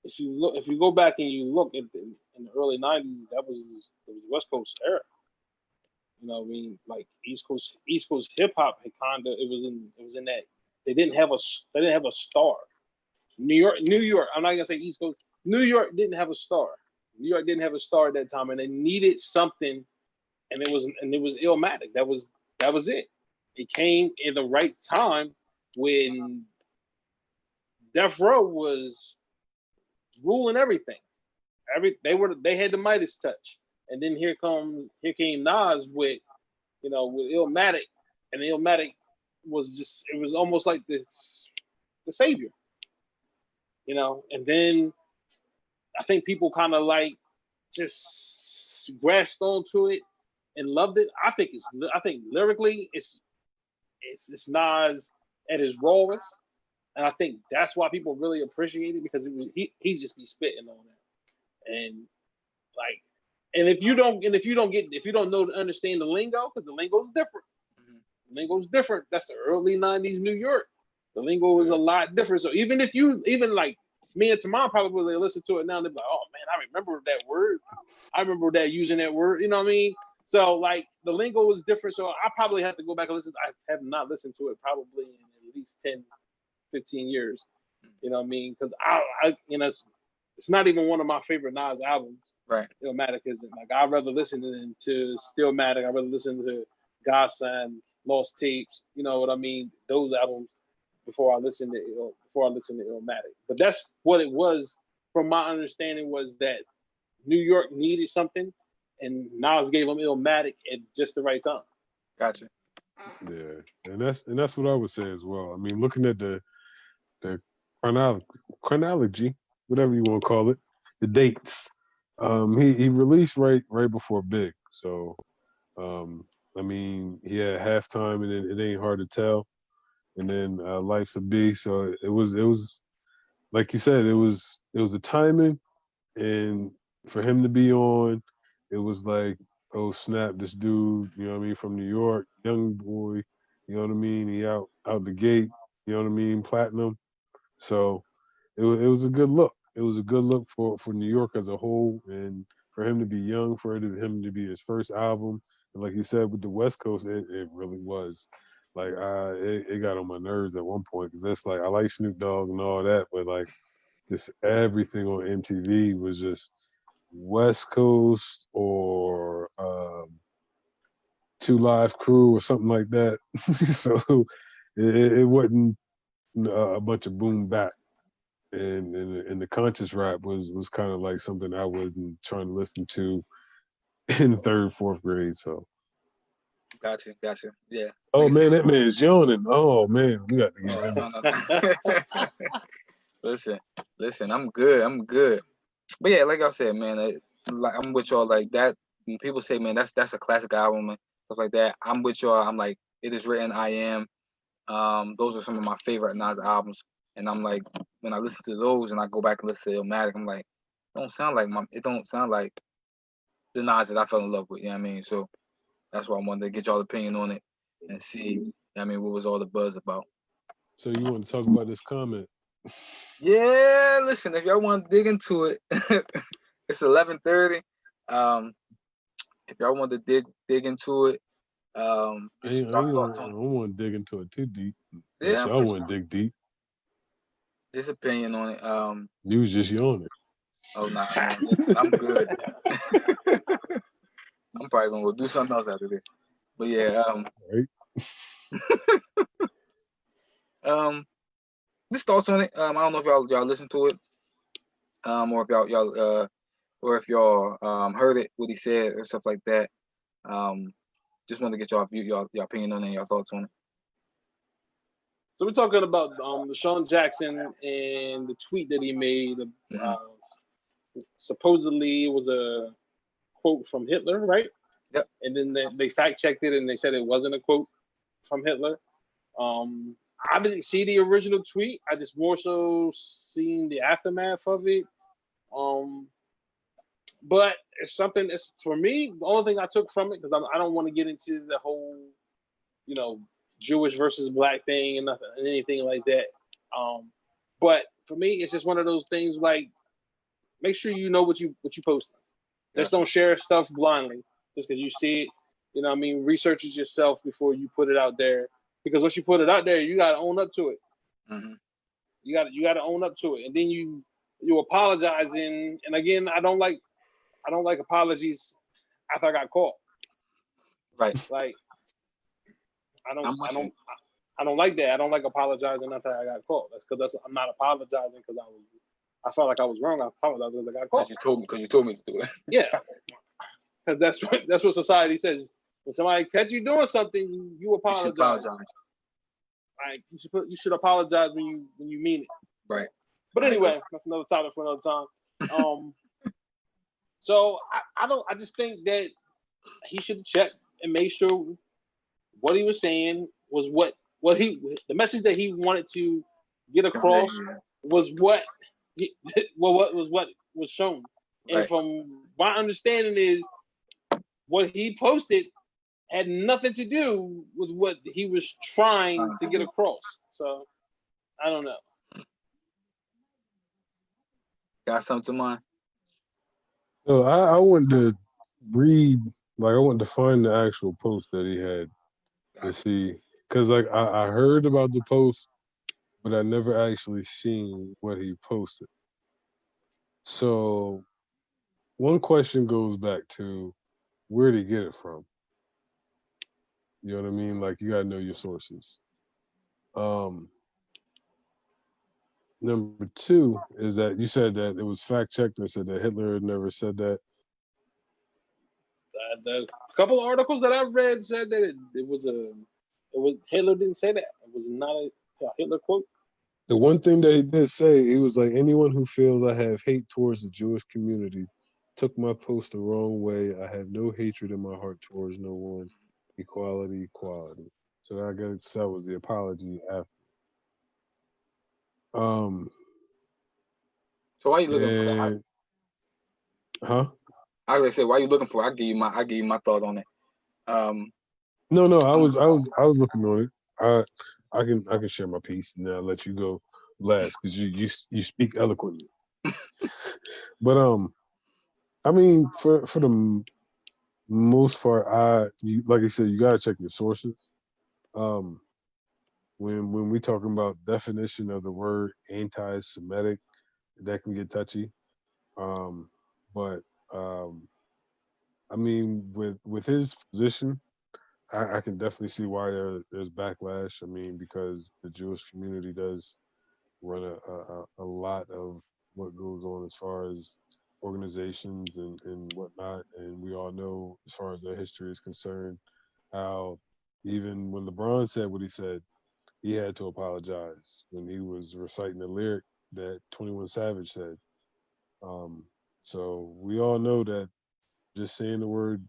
if you go back and you look at in the early '90s, that was West Coast era. You know, what I mean, like East Coast hip hop had kinda it was in that they didn't have a star. New York. I'm not gonna say East Coast. New York didn't have a star. New York didn't have a star at that time, and they needed something, and it was Illmatic. That was it. It came in the right time when Death Row was ruling everything. They had the Midas touch, and then here came Nas with with Illmatic, and Illmatic was just it was almost like the savior, and then I think people kind of like just grasped onto it and loved it. I think lyrically it's Nas at his rawest, and I think that's why people really appreciate it because he just be spitting on that. and like, and if you don't know understand the lingo, because the lingo is different. Mhm. The lingo is different. That's the early '90s New York. The lingo was a Yeah. lot different. So even like me and Tamar probably listen to it now, they're like, oh man, I remember that word. I remember that using that word. You know what I mean? So like the lingo was different. So I probably have to go back and listen. I have not listened to it probably in at least 10, 15 years. You know what I mean? Because it's not even one of my favorite Nas albums. Right. Illmatic isn't. Like I'd rather listen to Stillmatic. I'd rather listen to Godson, Lost Tapes. You know what I mean? Those albums before I listen to Illmatic. But that's what it was. From my understanding, was that New York needed something, and Nas gave them Illmatic at just the right time. Gotcha. Yeah, and that's what I would say as well. I mean, looking at the chronology, whatever you want to call it, the dates. He released right before Big, so um, I mean, he had halftime, and it ain't hard to tell, and then Life's a Beast. So it was like you said, it was the timing, and for him to be on, it was like, oh snap, this dude, you know what I mean, from New York, young boy, you know what I mean, he out the gate, you know what I mean, platinum. So it was a good look. It was a good look for New York as a whole, and for him to be young, for him to be his first album, and like you said with the West Coast, it really was. Like it got on my nerves at one point because that's like I like Snoop Dogg and all that, but like just everything on MTV was just West Coast or Two Live Crew or something like that. So it wasn't a bunch of boom bap, and the conscious rap was kind of like something I wasn't trying to listen to in third, fourth grade. So, Gotcha. Gotcha. Yeah. Like oh I said. man, that man's yawning. Oh man, we got to get Oh him. no no. Listen, listen. I'm good. I'm good. But yeah, like I said, man, like I'm with y'all. Like that. When people say, man, that's a classic album and stuff like that, I'm with y'all. I'm like, it is written. I am. Those are some of my favorite Nas albums, and I'm like, when I listen to those and I go back and listen to Illmatic, I'm like, it don't sound like the Nas that I fell in love with. You know what I mean? So that's why I wanted to get y'all opinion on it and see. You know what I mean, what was all the buzz about? So you want to talk about this comment? Yeah, listen, if y'all want to dig into it, it's 11:30. Um, if y'all want to dig into it, I just ain't, I y'all ain't thoughts I on it. don't want to dig into it too deep. Yeah, Unless I'm y'all just want to dig deep. opinion on it. You was just yawning. Oh nah, man, listen, I'm good. I'm probably gonna go do something else after this. But yeah, Right? um, just thoughts on it. I don't know if y'all listen to it, or if or if y'all heard it, what he said, or stuff like that. Um, just wanted to get y'all opinion on it, and y'all thoughts on it. So we're talking about the Sean Jackson and the tweet that he made. Hmm. Supposedly it was a quote from Hitler, right? Yep. And then they fact checked it and they said it wasn't a quote from Hitler. Um, I didn't see the original tweet. I just more so seen the aftermath of it. Um, but it's something that's for me. The only thing I took from it, because I don't want to get into the whole, you know, Jewish versus black thing and nothing, and anything like that. Um, but for me, it's just one of those things like make sure you know what you post. Just Gotcha. don't share stuff blindly just because you see it. You know what I mean? Research it yourself before you put it out there. Because once you put it out there, you gotta own up to it. Hmm. You gotta own up to it. And then you apologizing. And again, I don't like apologies after I got caught. Right. Like I don't I'm I with you don't I don't like that. I don't like apologizing after I got caught. That's I'm not apologizing because I felt like I was wrong. I apologized because I got caught. because you told me to do it. Yeah, because that's what society says. When somebody catch you doing something, you You should apologize. apologize. Like you should apologize when you mean it. Right. But I agree. anyway, that's another topic for another time. Um, so I just think that he should check and make sure what he was saying was what he the message that he wanted to get Convey. across was what he, well what was shown And from my understanding is what he posted had nothing to do with what he was trying to get across. So I don't know. Got something to mind? So I wanted to read, like I wanted to find the actual post that he had to see, because like I heard about the post, but I never actually seen what he posted. So one question goes back to where did he get it from? You know what I mean? Like you gotta know your sources. Um, Number two is that you said that it was fact checked and said that Hitler never said that. The couple of articles that I read said that it was Hitler didn't say that. It was not a Hitler quote. The one thing that he did say, he was like, anyone who feels I have hate towards the Jewish community took my post the wrong way. I have no hatred in my heart towards no one. Equality, equality. So I guess that was the apology after. Um, So why are you looking for that? and huh? I already said, why are you looking for it? I give you my thought on it. No, I I'm, was looking on it. I can share my piece and then I'll let you go last because you speak eloquently. But I mean for the most part, like I said, you gotta check your sources. Um, when we talking about definition of the word anti-Semitic, that can get touchy. Um, but I mean with his position, I can definitely see why there's backlash. I mean, because the Jewish community does run a lot of what goes on as far as organizations and whatnot. And we all know, as far as their history is concerned, how even when LeBron said what he said, he had to apologize when he was reciting the lyric that 21 Savage said. Um, so we all know that just saying the word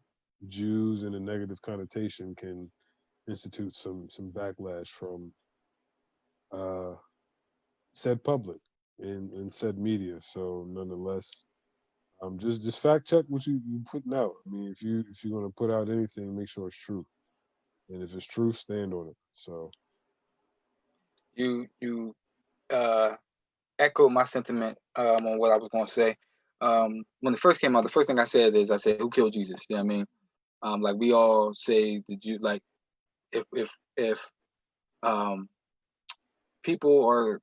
Jews in a negative connotation can institute some backlash from uh, said public and said media. So nonetheless, just fact check what you putting out. I mean, if you're gonna put out anything, make sure it's true, and if it's true, stand on it. So you echoed my sentiment on what I was going to say. When it first came out, the first thing I said is, I said, "Who killed Jesus?" You know what I mean? Like we all say the Jew. Like if um, people are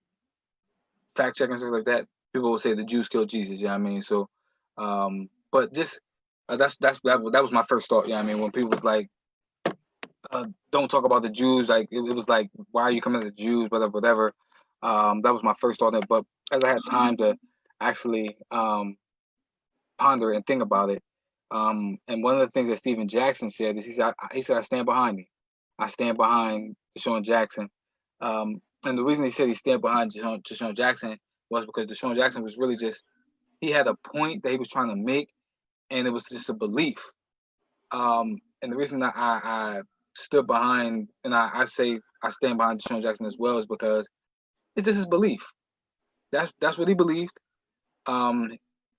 fact checking stuff like that, people will say the Jews killed Jesus. You know what I mean? So, but just that was my first thought. You know what I mean? When people was like, don't talk about the Jews. Like it was like, why are you coming to the Jews? Whatever, whatever. That was my first thought. But as I had time to actually ponder and think about it, and one of the things that Stephen Jackson said is he said I stand behind him. I stand behind Deshaun Jackson. And the reason he said he stand behind Deshaun Jackson was because Deshaun Jackson was really just, he had a point that he was trying to make, and it was just a belief. And the reason that I stood behind, and I say I stand behind Deshaun Jackson as well, is because it's just his belief. That's what he believed. Um,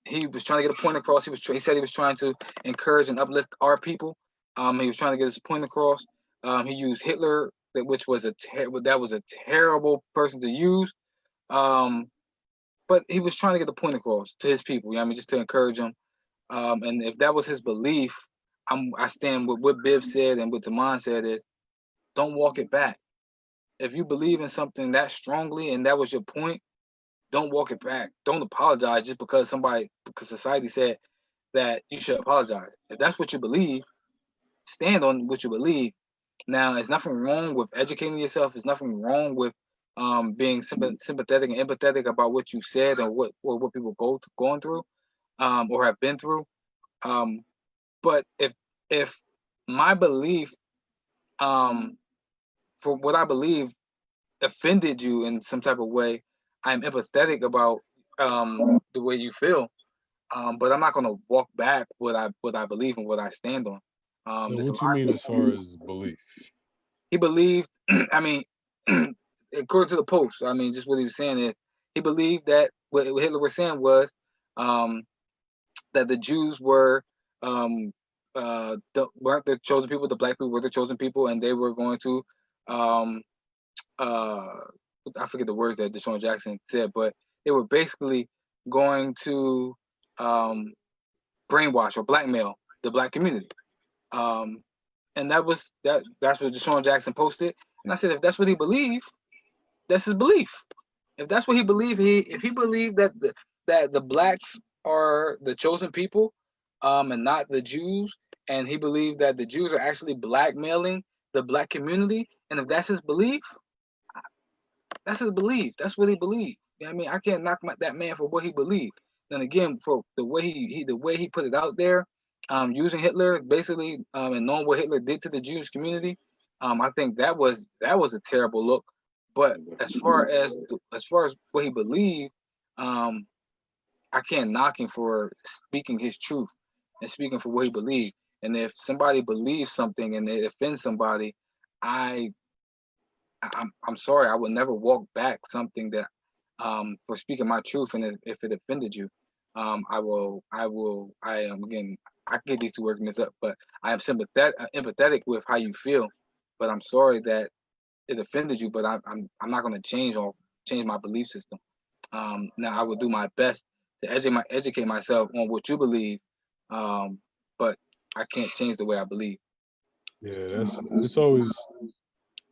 he was trying to get a point across. He said he was trying to encourage and uplift our people. He was trying to get his point across. He used Hitler, which was that was a terrible person to use. But he was trying to get the point across to his people. You know what I mean, just to encourage them. And if that was his belief, I stand with what Biv said and what Damon said is, don't walk it back. If you believe in something that strongly and that was your point, don't walk it back. Don't apologize just because society said that you should apologize. If that's what you believe, stand on what you believe. Now, there's nothing wrong with educating yourself. There's nothing wrong with being sympathetic and empathetic about what you said or what people going through or have been through. Um, but if my belief, for what I believe, offended you in some type of way, I'm empathetic about the way you feel. But I'm not gonna walk back what I believe and what I stand on. so There's a what you lot mean of as far as belief? he believed. I mean, according to the post, I mean, just what he was saying is he believed that what Hitler was saying was, um, that the Jews were weren't the chosen people, the black people were the chosen people, and they were going to um uh I forget the words that Deshaun Jackson said, but they were basically going to um brainwash or blackmail the black community. Um and that's what Deshaun Jackson posted. And I said, if that's what he believed, that's his belief. If that's what he believed, if he believed that the blacks are the chosen people, and not the Jews, and he believed that the Jews are actually blackmailing the black community, and if that's his belief, that's his belief. That's what he believed. You know what I mean, I can't knock that man for what he believed. And again, for the way the way he put it out there, using Hitler basically, and knowing what Hitler did to the Jewish community, I think that was a terrible look. But as far as what he believed, um, I can't knock him for speaking his truth and speaking for what he believed. And if somebody believes something and it offends somebody, I I'm sorry, I would never walk back something that for speaking my truth, and if it offended you, I am again, I can get these two working this up, but I am empathetic with how you feel, but I'm sorry that it offended you, but I'm not going to change my belief system. Now I will do my best to educate myself on what you believe, um, but I can't change the way I believe. Yeah, it's always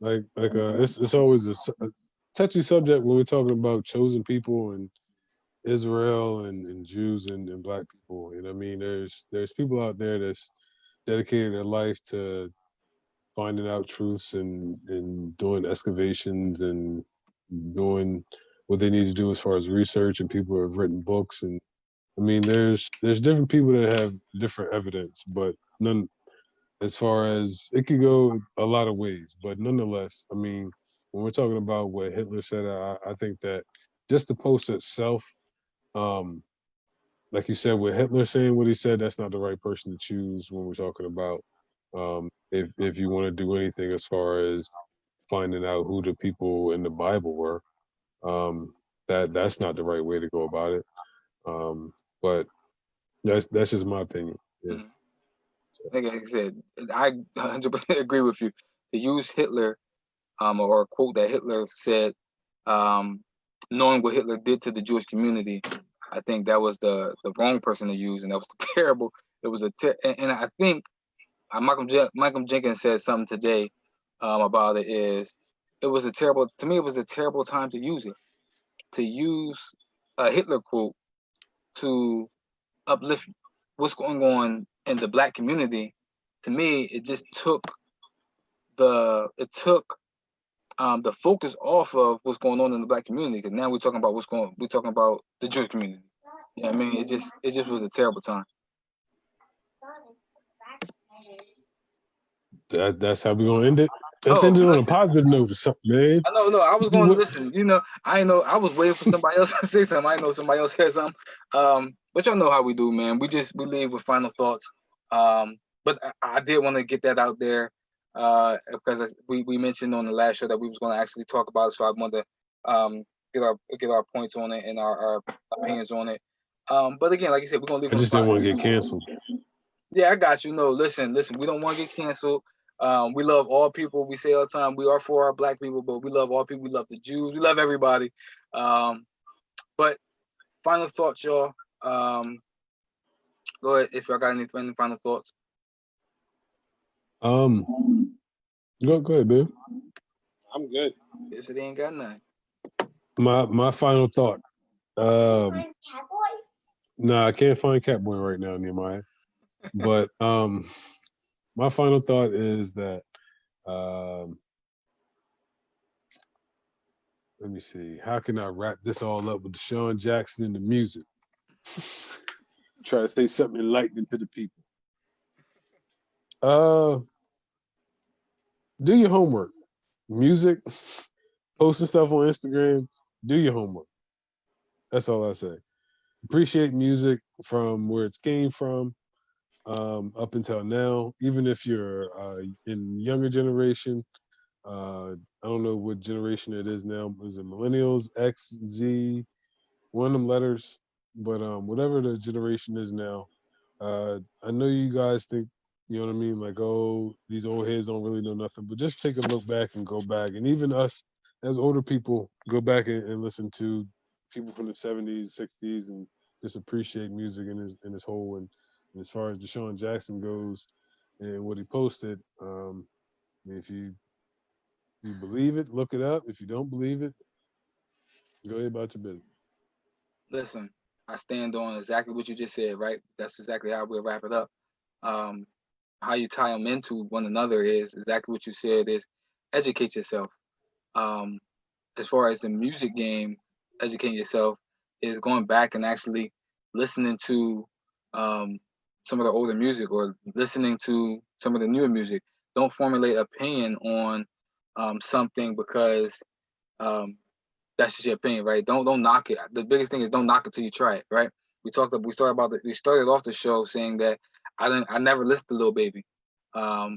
it's always a touchy subject when we're talking about chosen people and Israel and Jews and black people. And I mean, there's people out there that's dedicated their life to finding out truths and doing excavations and doing what they need to do as far as research. And people have written books. And I mean, there's different people that have different evidence, but none as far as it could go a lot of ways. But nonetheless, I mean, when we're talking about what Hitler said, I think that just the post itself, um, like you said, with Hitler saying what he said, that's not the right person to choose when we're talking about if you want to do anything as far as finding out who the people in the Bible were. Um, that's not the right way to go about it. But that's just my opinion. Yeah. Mhm. Like I said, I 100% agree with you. To use Hitler, or a quote that Hitler said, um, knowing what Hitler did to the Jewish community, I think that was the wrong person to use, and that was terrible. It was and I think Michael Jenkins said something today about it. Is it was a terrible to me. It was a terrible time to use it. To use a Hitler quote to uplift what's going on in the black community. To me, it just took the focus off of what's going on in the black community, because now we're talking about the Jewish community. Yeah, I mean, it just was a terrible time. That's how we're gonna end it. Let's Oh, end it on a listen, positive note or something, man. I know, no, I was Do going to what listen. I know I was waiting for somebody else to say something. I know somebody else said something. But y'all know how we do, man. We leave with final thoughts. But I did want to get that out there, because we mentioned on the last show that we was going to actually talk about it. So I wanted to get our points on it and our opinions on it. But again, like you said, we're gonna leave I on a just didn't want to positive get note. canceled. Yeah, I got you. No, listen. We don't want to get canceled. We love all people. We say all the time, we are for our black people, but we love all people. We love the Jews. We love everybody. Um, but final thoughts, y'all. Go ahead if y'all got any final thoughts. Um, go ahead, man. I'm good. Yes, it ain't got none. My final thought. Um, nah, I can't find Catboy right now, Nehemiah. But my final thought is that um, let me see. How can I wrap this all up with Deshaun Jackson and the music? Try to say something enlightening to the people. Uh, do your homework. Music, posting stuff on Instagram. Do your homework. That's all I say. Appreciate music from where it's came from up until now. Even if you're in younger generation, I don't know what generation it is now. Is it millennials, X, Z, one of them letters? But whatever the generation is now, I know you guys think, you know what I mean, like, oh, these old heads don't really know nothing. But just take a look back and go back, and even us as older people, go back and listen to people from the '70s, '60s, and just appreciate music in its whole. And as far as Deshaun Jackson goes, and what he posted, I mean, if you believe it, look it up. If you don't believe it, go ahead about your business. Listen, I stand on exactly what you just said, right? That's exactly how we'll wrap it up. Um, how you tie them into one another is exactly what you said is educate yourself. Um, as far as the music game, educating yourself is going back and actually listening to um, some of the older music or listening to some of the newer music. Don't formulate opinion on something because um, that's just your opinion, right? Don't knock it. The biggest thing is don't knock it till you try it, right? We started off the show saying that I never listened to Lil Baby. I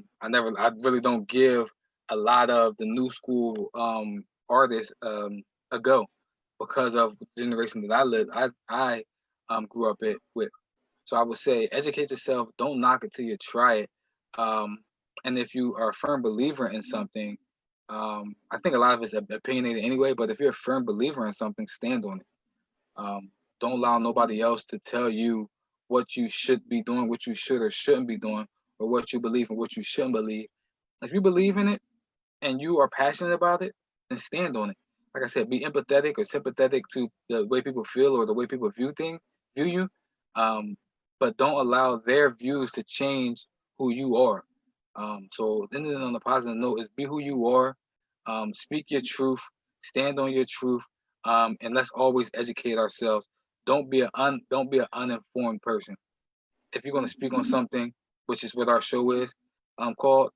really don't give a lot of the new school artists a go because of the generation that I grew up with. So I would say educate yourself. Don't knock it till you try it. Um, and if you are a firm believer in something, I think a lot of it's opinionated anyway. But if you're a firm believer in something, stand on it. Don't allow nobody else to tell you what you should be doing, what you should or shouldn't be doing, or what you believe and what you shouldn't believe. If you believe in it and you are passionate about it, then stand on it. Like I said, be empathetic or sympathetic to the way people feel or the way people view you. Um, but don't allow their views to change who you are. So ending on a positive note is be who you are, speak your truth, stand on your truth, and let's always educate ourselves. Don't be an uninformed person. If you're gonna speak on something, which is what our show is, called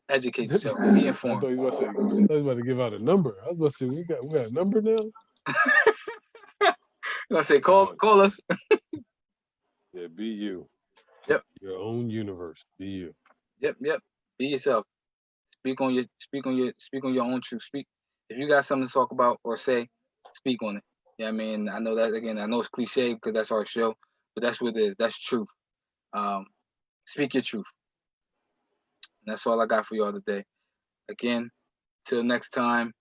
educate yourself, be I informed. thought he was about to say. I thought he was about to give out a number. I was about to say we got a number now. I say Nah, call us. yeah, be you. Yep, Your own universe. Be you. yep. Be yourself. Speak on your own truth. Speak if you got something to talk about or say, speak on it. Yeah, I mean, I know that again. I know it's cliche because that's our show, but that's what it is. That's truth. Um, speak your truth. And that's all I got for y'all today. Again, till next time.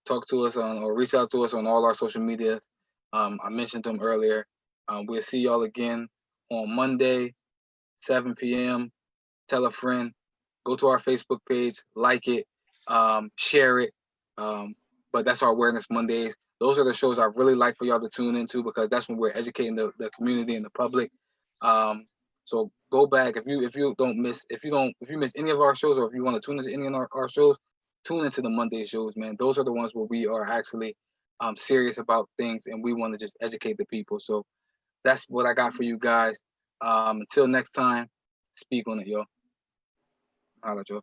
Talk to us on or reach out to us on all our social medias. I mentioned them earlier. We'll see y'all again on Monday, 7 p.m. Tell a friend. Go to our Facebook page, like it, share it. Um, but that's our Awareness Mondays. Those are the shows I really like for y'all to tune into because that's when we're educating the community and the public. Um, so go back if you miss any of our shows or if you want to tune into any of our shows, tune into the Monday shows, man. Those are the ones where we are actually serious about things and we want to just educate the people. So that's what I got for you guys. Until next time, speak on it, y'all. Holla, Joe.